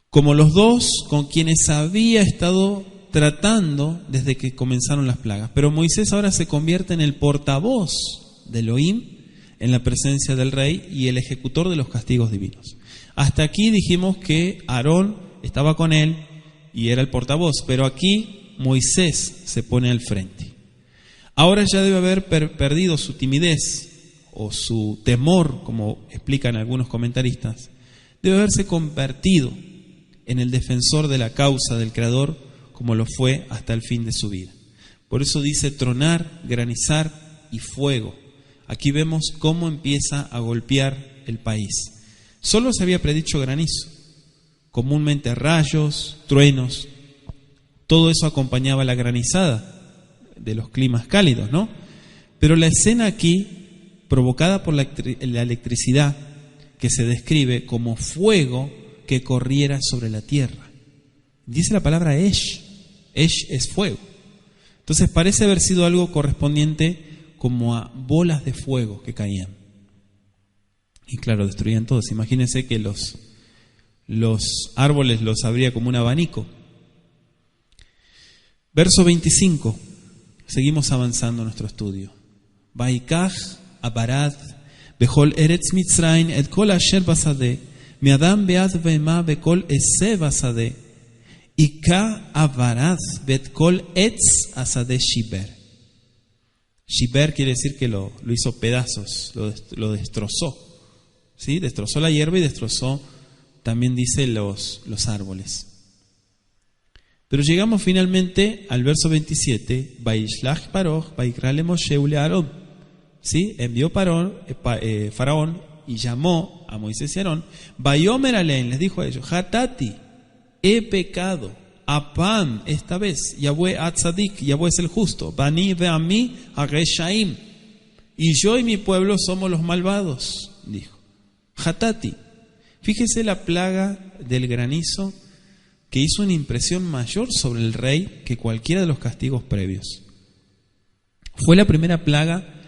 Como los dos con quienes había estado tratando desde que comenzaron las plagas. Pero Moisés ahora se convierte en el portavoz de Elohim en la presencia del rey y el ejecutor de los castigos divinos. Hasta aquí dijimos que Aarón estaba con él y era el portavoz, pero aquí Moisés se pone al frente. Ahora ya debe haber perdido su timidez o su temor, como explican algunos comentaristas. Debe haberse convertido en el defensor de la causa del Creador, como lo fue hasta el fin de su vida. Por eso dice tronar, granizar y fuego. Aquí vemos cómo empieza a golpear el país. Solo se había predicho granizo, comúnmente rayos, truenos. Todo eso acompañaba la granizada de los climas cálidos, ¿no? Pero la escena aquí, provocada por la electricidad, que se describe como fuego que corriera sobre la tierra. Dice la palabra Esh. Esh es fuego. Entonces parece haber sido algo correspondiente como a bolas de fuego que caían. Y claro, destruían todos. Imagínense que los árboles los abría como un abanico. Verso 25. Seguimos avanzando en nuestro estudio. Vaikach abarad bechol eretz Mitzrayim et kol asher basadeh me'adam be'ad ve'ema be'kol eseh basadeh ika abarad be't kol etz asadeh shiber. Shiber quiere decir que lo hizo pedazos, lo destrozó. ¿Sí? Destrozó la hierba y destrozó, también dice, los árboles. Pero llegamos finalmente al verso 27, Vaishlach Paroch, Vaikra le Moshe ule Aarón. ¿Sí? Envió Faraón y llamó a Moisés y Aarón. Vayomer alein, les dijo a ellos, Hatati, he pecado, apam, esta vez, Yahweh atzadik, Yahweh es el justo, Bani ve'ami hareshaim, y yo y mi pueblo somos los malvados, dijo. Hatati, fíjese la plaga del granizo que hizo una impresión mayor sobre el rey que cualquiera de los castigos previos. Fue la primera plaga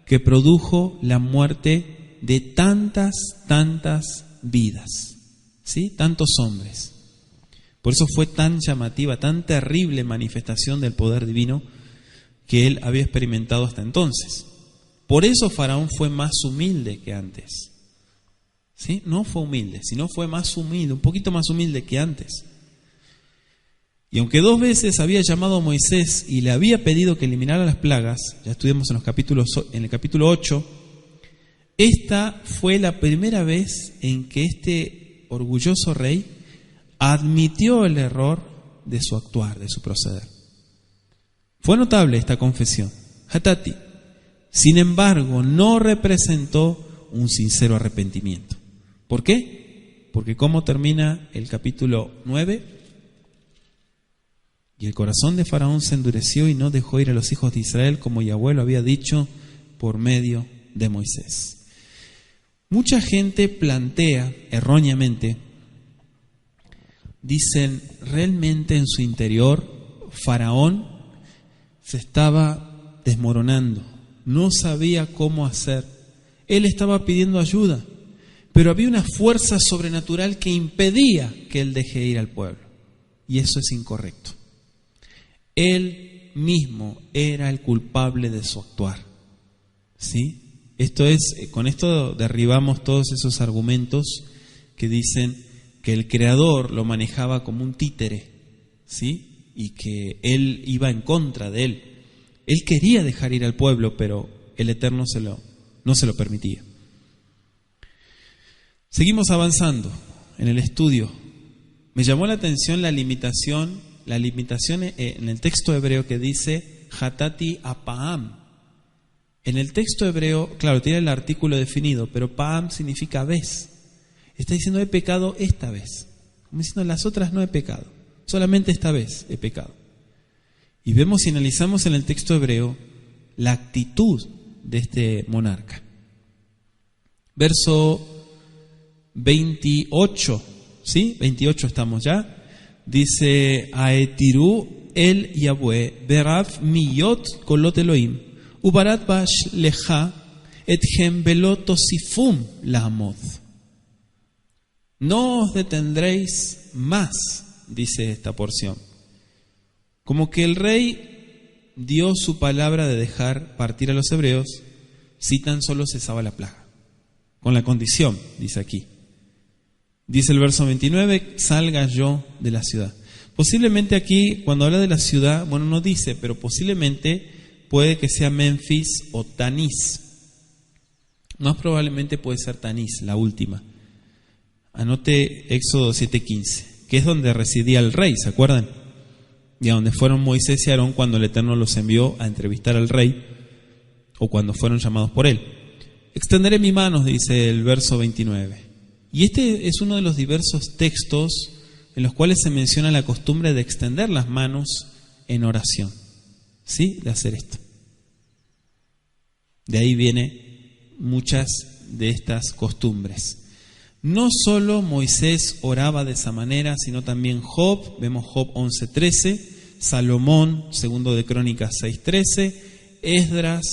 que produjo la muerte de tantas vidas, ¿sí? Tantos hombres. Por eso fue tan llamativa, tan terrible manifestación del poder divino que él había experimentado hasta entonces. Por eso Faraón fue más humilde que antes. ¿Sí? No fue humilde, sino fue más humilde, un poquito más humilde que antes. Y aunque 2 veces había llamado a Moisés y le había pedido que eliminara las plagas, ya estudiamos en el capítulo 8, esta fue la primera vez en que este orgulloso rey admitió el error de su actuar, de su proceder. Fue notable esta confesión. Hatati, sin embargo, no representó un sincero arrepentimiento. ¿Por qué? Porque ¿cómo termina el capítulo 9? Y el corazón de Faraón se endureció y no dejó ir a los hijos de Israel como Yahweh lo había dicho por medio de Moisés. Mucha gente plantea erróneamente, dicen, realmente en su interior Faraón se estaba desmoronando, no sabía cómo hacer. Él estaba pidiendo ayuda, pero había una fuerza sobrenatural que impedía que él deje ir al pueblo. Y eso es incorrecto. Él mismo era el culpable de su actuar. ¿Sí? Con esto derribamos todos esos argumentos que dicen que el Creador lo manejaba como un títere, ¿sí? Y que él iba en contra de él. Él quería dejar ir al pueblo, pero el Eterno no se lo permitía. Seguimos avanzando en el estudio. Me llamó la atención la limitación en el texto hebreo que dice Hatati apa'am. En el texto hebreo, claro, tiene el artículo definido, pero pa'am significa vez. Está diciendo he pecado esta vez. Como diciendo las otras no he pecado, solamente esta vez he pecado. Y vemos y analizamos en el texto hebreo la actitud de este monarca. Verso 28, ¿sí? 28 estamos ya. Dice, Aetiru el Yahweh, Berav miyot kolot Elohim, Ubarat bash lecha, etchem belotosifum lahamod. No os detendréis más, dice esta porción. Como que el rey dio su palabra de dejar partir a los hebreos si tan solo cesaba la plaga. Con la condición, dice aquí. Dice el verso 29, salga yo de la ciudad. Posiblemente aquí, cuando habla de la ciudad, bueno, no dice, pero posiblemente puede que sea Memphis o Tanis. Más probablemente puede ser Tanis, la última. Anote Éxodo 7:15, que es donde residía el rey, ¿se acuerdan? Y a donde fueron Moisés y Aarón cuando el Eterno los envió a entrevistar al rey, o cuando fueron llamados por él. Extenderé mi mano, dice el verso 29. Y este es uno de los diversos textos en los cuales se menciona la costumbre de extender las manos en oración. ¿Sí? De hacer esto. De ahí viene muchas de estas costumbres. No solo Moisés oraba de esa manera, sino también Job, vemos Job 11:13, Salomón, segundo de Crónicas 6:13, Esdras,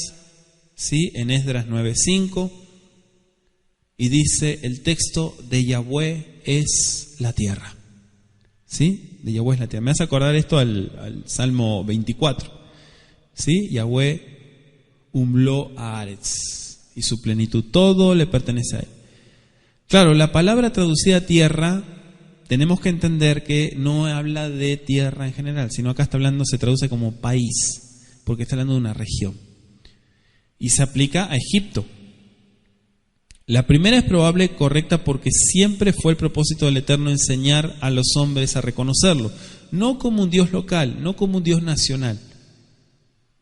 ¿sí? En Esdras 9:5, y dice el texto de Yahweh es la tierra. ¿Sí? De Yahweh es la tierra. Me hace acordar esto al Salmo 24. ¿Sí? Yahweh umló a Aretz, y su plenitud, todo le pertenece a él. Claro, la palabra traducida tierra, tenemos que entender que no habla de tierra en general, sino acá se traduce como país, porque está hablando de una región. Y se aplica a Egipto. La primera es probable, correcta, porque siempre fue el propósito del Eterno enseñar a los hombres a reconocerlo, no como un Dios local, no como un Dios nacional,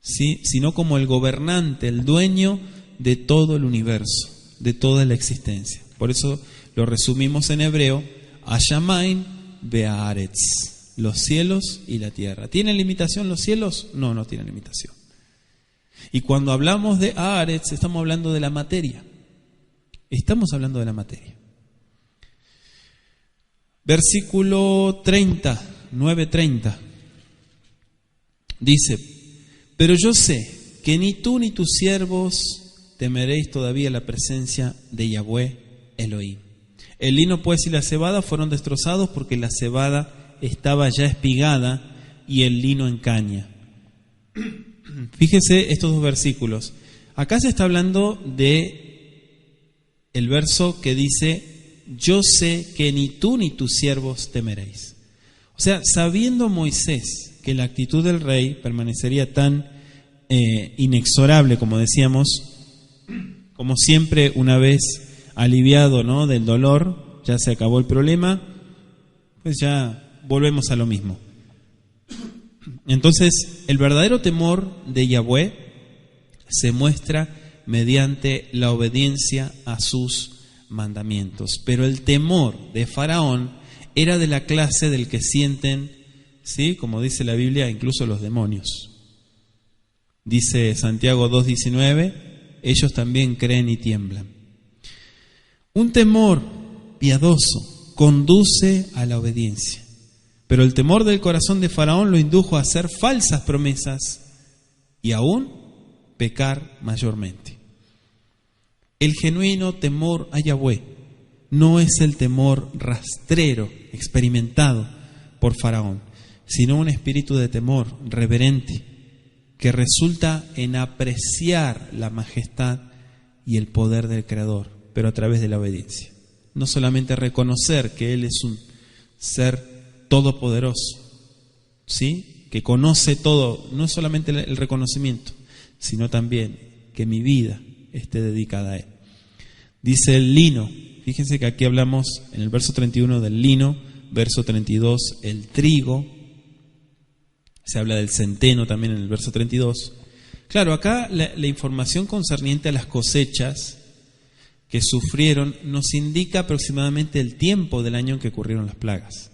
¿sí? Sino como el gobernante, el dueño de todo el universo, de toda la existencia. Por eso lo resumimos en hebreo, Ashamain ve'aretz, los cielos y la tierra. ¿Tienen limitación los cielos? No, no tienen limitación. Y cuando hablamos de Aretz, estamos hablando de la materia. Estamos hablando de la materia. Versículo 30, 9:30. Dice, pero yo sé que ni tú ni tus siervos temeréis todavía la presencia de Yahweh Elohim. El lino pues y la cebada fueron destrozados porque la cebada estaba ya espigada y el lino en caña. Fíjese estos dos versículos. Acá se está hablando de el verso que dice: yo sé que ni tú ni tus siervos temeréis. O sea, sabiendo Moisés que la actitud del rey permanecería tan inexorable, como decíamos, como siempre, una vez aliviado, ¿no?, del dolor, ya se acabó el problema, pues ya volvemos a lo mismo. Entonces, el verdadero temor de Yahweh se muestra mediante la obediencia a sus mandamientos. Pero el temor de Faraón era de la clase del que sienten, ¿sí?, como dice la Biblia, incluso los demonios. Dice Santiago 2:19, ellos también creen y tiemblan. Un temor piadoso conduce a la obediencia, pero el temor del corazón de Faraón lo indujo a hacer falsas promesas y aún pecar mayormente. El genuino temor a Yahweh no es el temor rastrero experimentado por Faraón, sino un espíritu de temor reverente que resulta en apreciar la majestad y el poder del Creador, pero a través de la obediencia. No solamente reconocer que Él es un ser todopoderoso, ¿sí?, que conoce todo, no es solamente el reconocimiento, sino también que mi vida esté dedicada a Él. Dice el lino, fíjense que aquí hablamos en el verso 31 del lino, verso 32 el trigo, se habla del centeno también en el verso 32. Claro, acá la información concerniente a las cosechas que sufrieron nos indica aproximadamente el tiempo del año en que ocurrieron las plagas.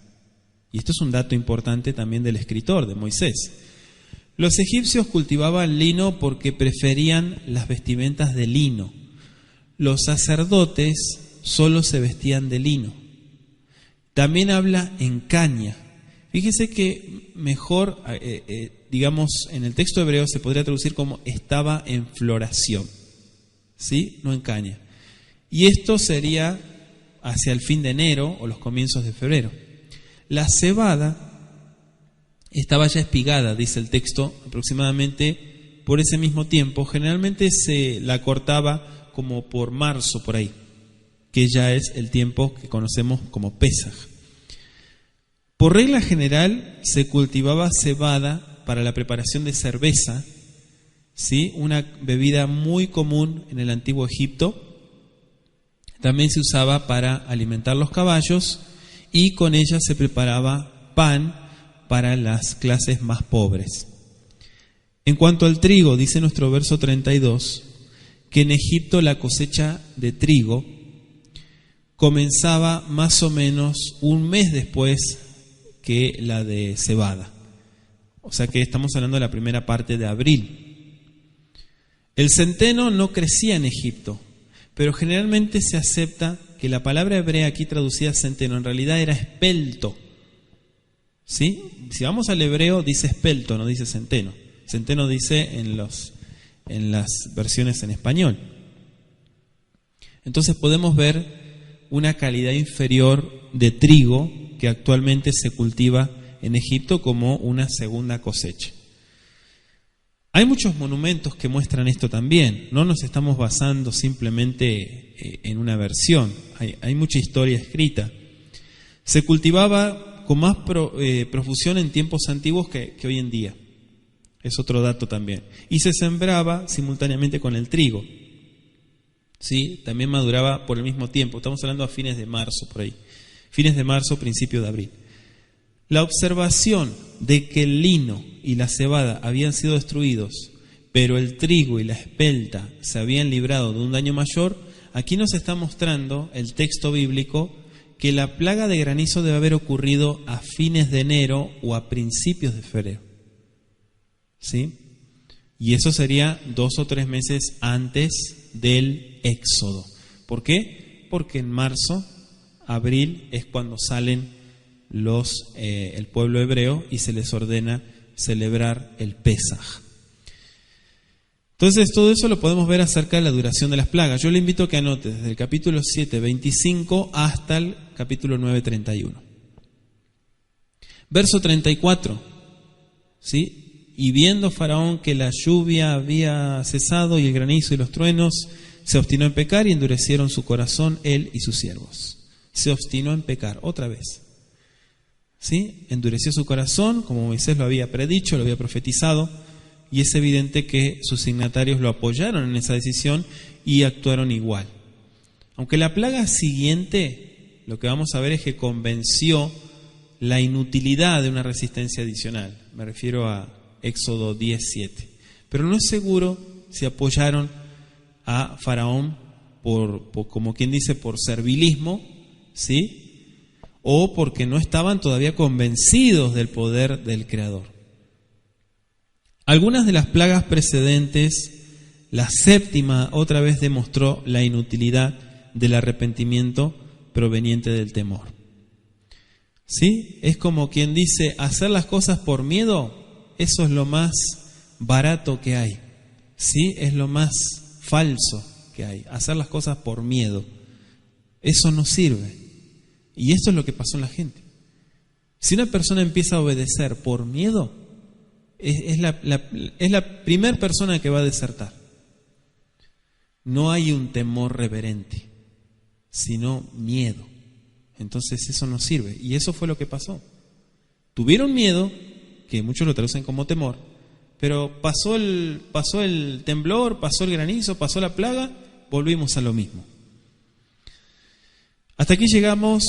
Y esto es un dato importante también del escritor, de Moisés. Los egipcios cultivaban lino porque preferían las vestimentas de lino. Los sacerdotes solo se vestían de lino. También habla en caña. Fíjese que mejor, digamos, en el texto hebreo se podría traducir como estaba en floración, ¿sí?, no en caña. Y esto sería hacia el fin de enero o los comienzos de febrero. La cebada estaba ya espigada, dice el texto, aproximadamente por ese mismo tiempo. Generalmente se la cortaba como por marzo, por ahí, que ya es el tiempo que conocemos como Pesaj. Por regla general se cultivaba cebada para la preparación de cerveza, ¿sí?, una bebida muy común en el antiguo Egipto. También se usaba para alimentar los caballos y con ella se preparaba pan para las clases más pobres. En cuanto al trigo, dice nuestro verso 32, que en Egipto la cosecha de trigo comenzaba más o menos un mes después que la de cebada. O sea que estamos hablando de la primera parte de abril. El centeno no crecía en Egipto, pero generalmente se acepta que la palabra hebrea aquí traducida centeno en realidad era espelto. ¿Sí? Si vamos al hebreo dice espelto, no dice centeno. Centeno dice en las versiones en español. Entonces podemos ver una calidad inferior de trigo que actualmente se cultiva en Egipto como una segunda cosecha. Hay muchos monumentos que muestran esto también. No nos estamos basando simplemente en una versión. Hay mucha historia escrita. Se cultivaba con más profusión en tiempos antiguos que hoy en día. Es otro dato también. Y se sembraba simultáneamente con el trigo. ¿Sí? También maduraba por el mismo tiempo. Estamos hablando a fines de marzo, por ahí. Fines de marzo, principio de abril. La observación de que el lino y la cebada habían sido destruidos, pero el trigo y la espelta se habían librado de un daño mayor, aquí nos está mostrando el texto bíblico que la plaga de granizo debe haber ocurrido a fines de enero o a principios de febrero. ¿Sí? Y eso sería 2 o 3 meses antes del Éxodo. ¿Por qué? Porque en marzo, abril es cuando salen el pueblo hebreo y se les ordena celebrar el Pesaj. Entonces todo eso lo podemos ver acerca de la duración de las plagas. Yo le invito a que anote desde el capítulo 7, 25 hasta el capítulo 9, 31. Verso 34, ¿sí? Y viendo Faraón que la lluvia había cesado y el granizo y los truenos Se obstinó en pecar y endurecieron su corazón él y sus siervos. Se obstinó en pecar, otra vez. ¿Sí? Endureció su corazón, como Moisés lo había predicho, lo había profetizado, y es evidente que sus signatarios lo apoyaron en esa decisión y actuaron igual. Aunque la plaga siguiente, lo que vamos a ver es que convenció la inutilidad de una resistencia adicional. Me refiero a Éxodo 10:7. Pero no es seguro si apoyaron a Faraón por como quien dice, por servilismo, ¿sí? O porque no estaban todavía convencidos del poder del Creador. Algunas de las plagas precedentes, la séptima otra vez demostró la inutilidad del arrepentimiento proveniente del temor. ¿Sí? Es como quien dice, hacer las cosas por miedo, eso es lo más barato que hay. ¿Sí? Es lo más falso que hay. Hacer las cosas por miedo. Eso no sirve. Y esto es lo que pasó en la gente. Si una persona empieza a obedecer por miedo, es la primera persona que va a desertar. No hay un temor reverente, sino miedo. Entonces eso no sirve. Y eso fue lo que pasó. Tuvieron miedo, que muchos lo traducen como temor, pero pasó el temblor, pasó el granizo, pasó la plaga, volvimos a lo mismo. Hasta aquí llegamos,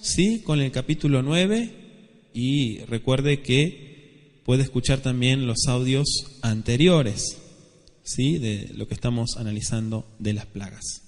¿sí?, con el capítulo 9, y recuerde que puede escuchar también los audios anteriores, ¿sí?, de lo que estamos analizando de las plagas.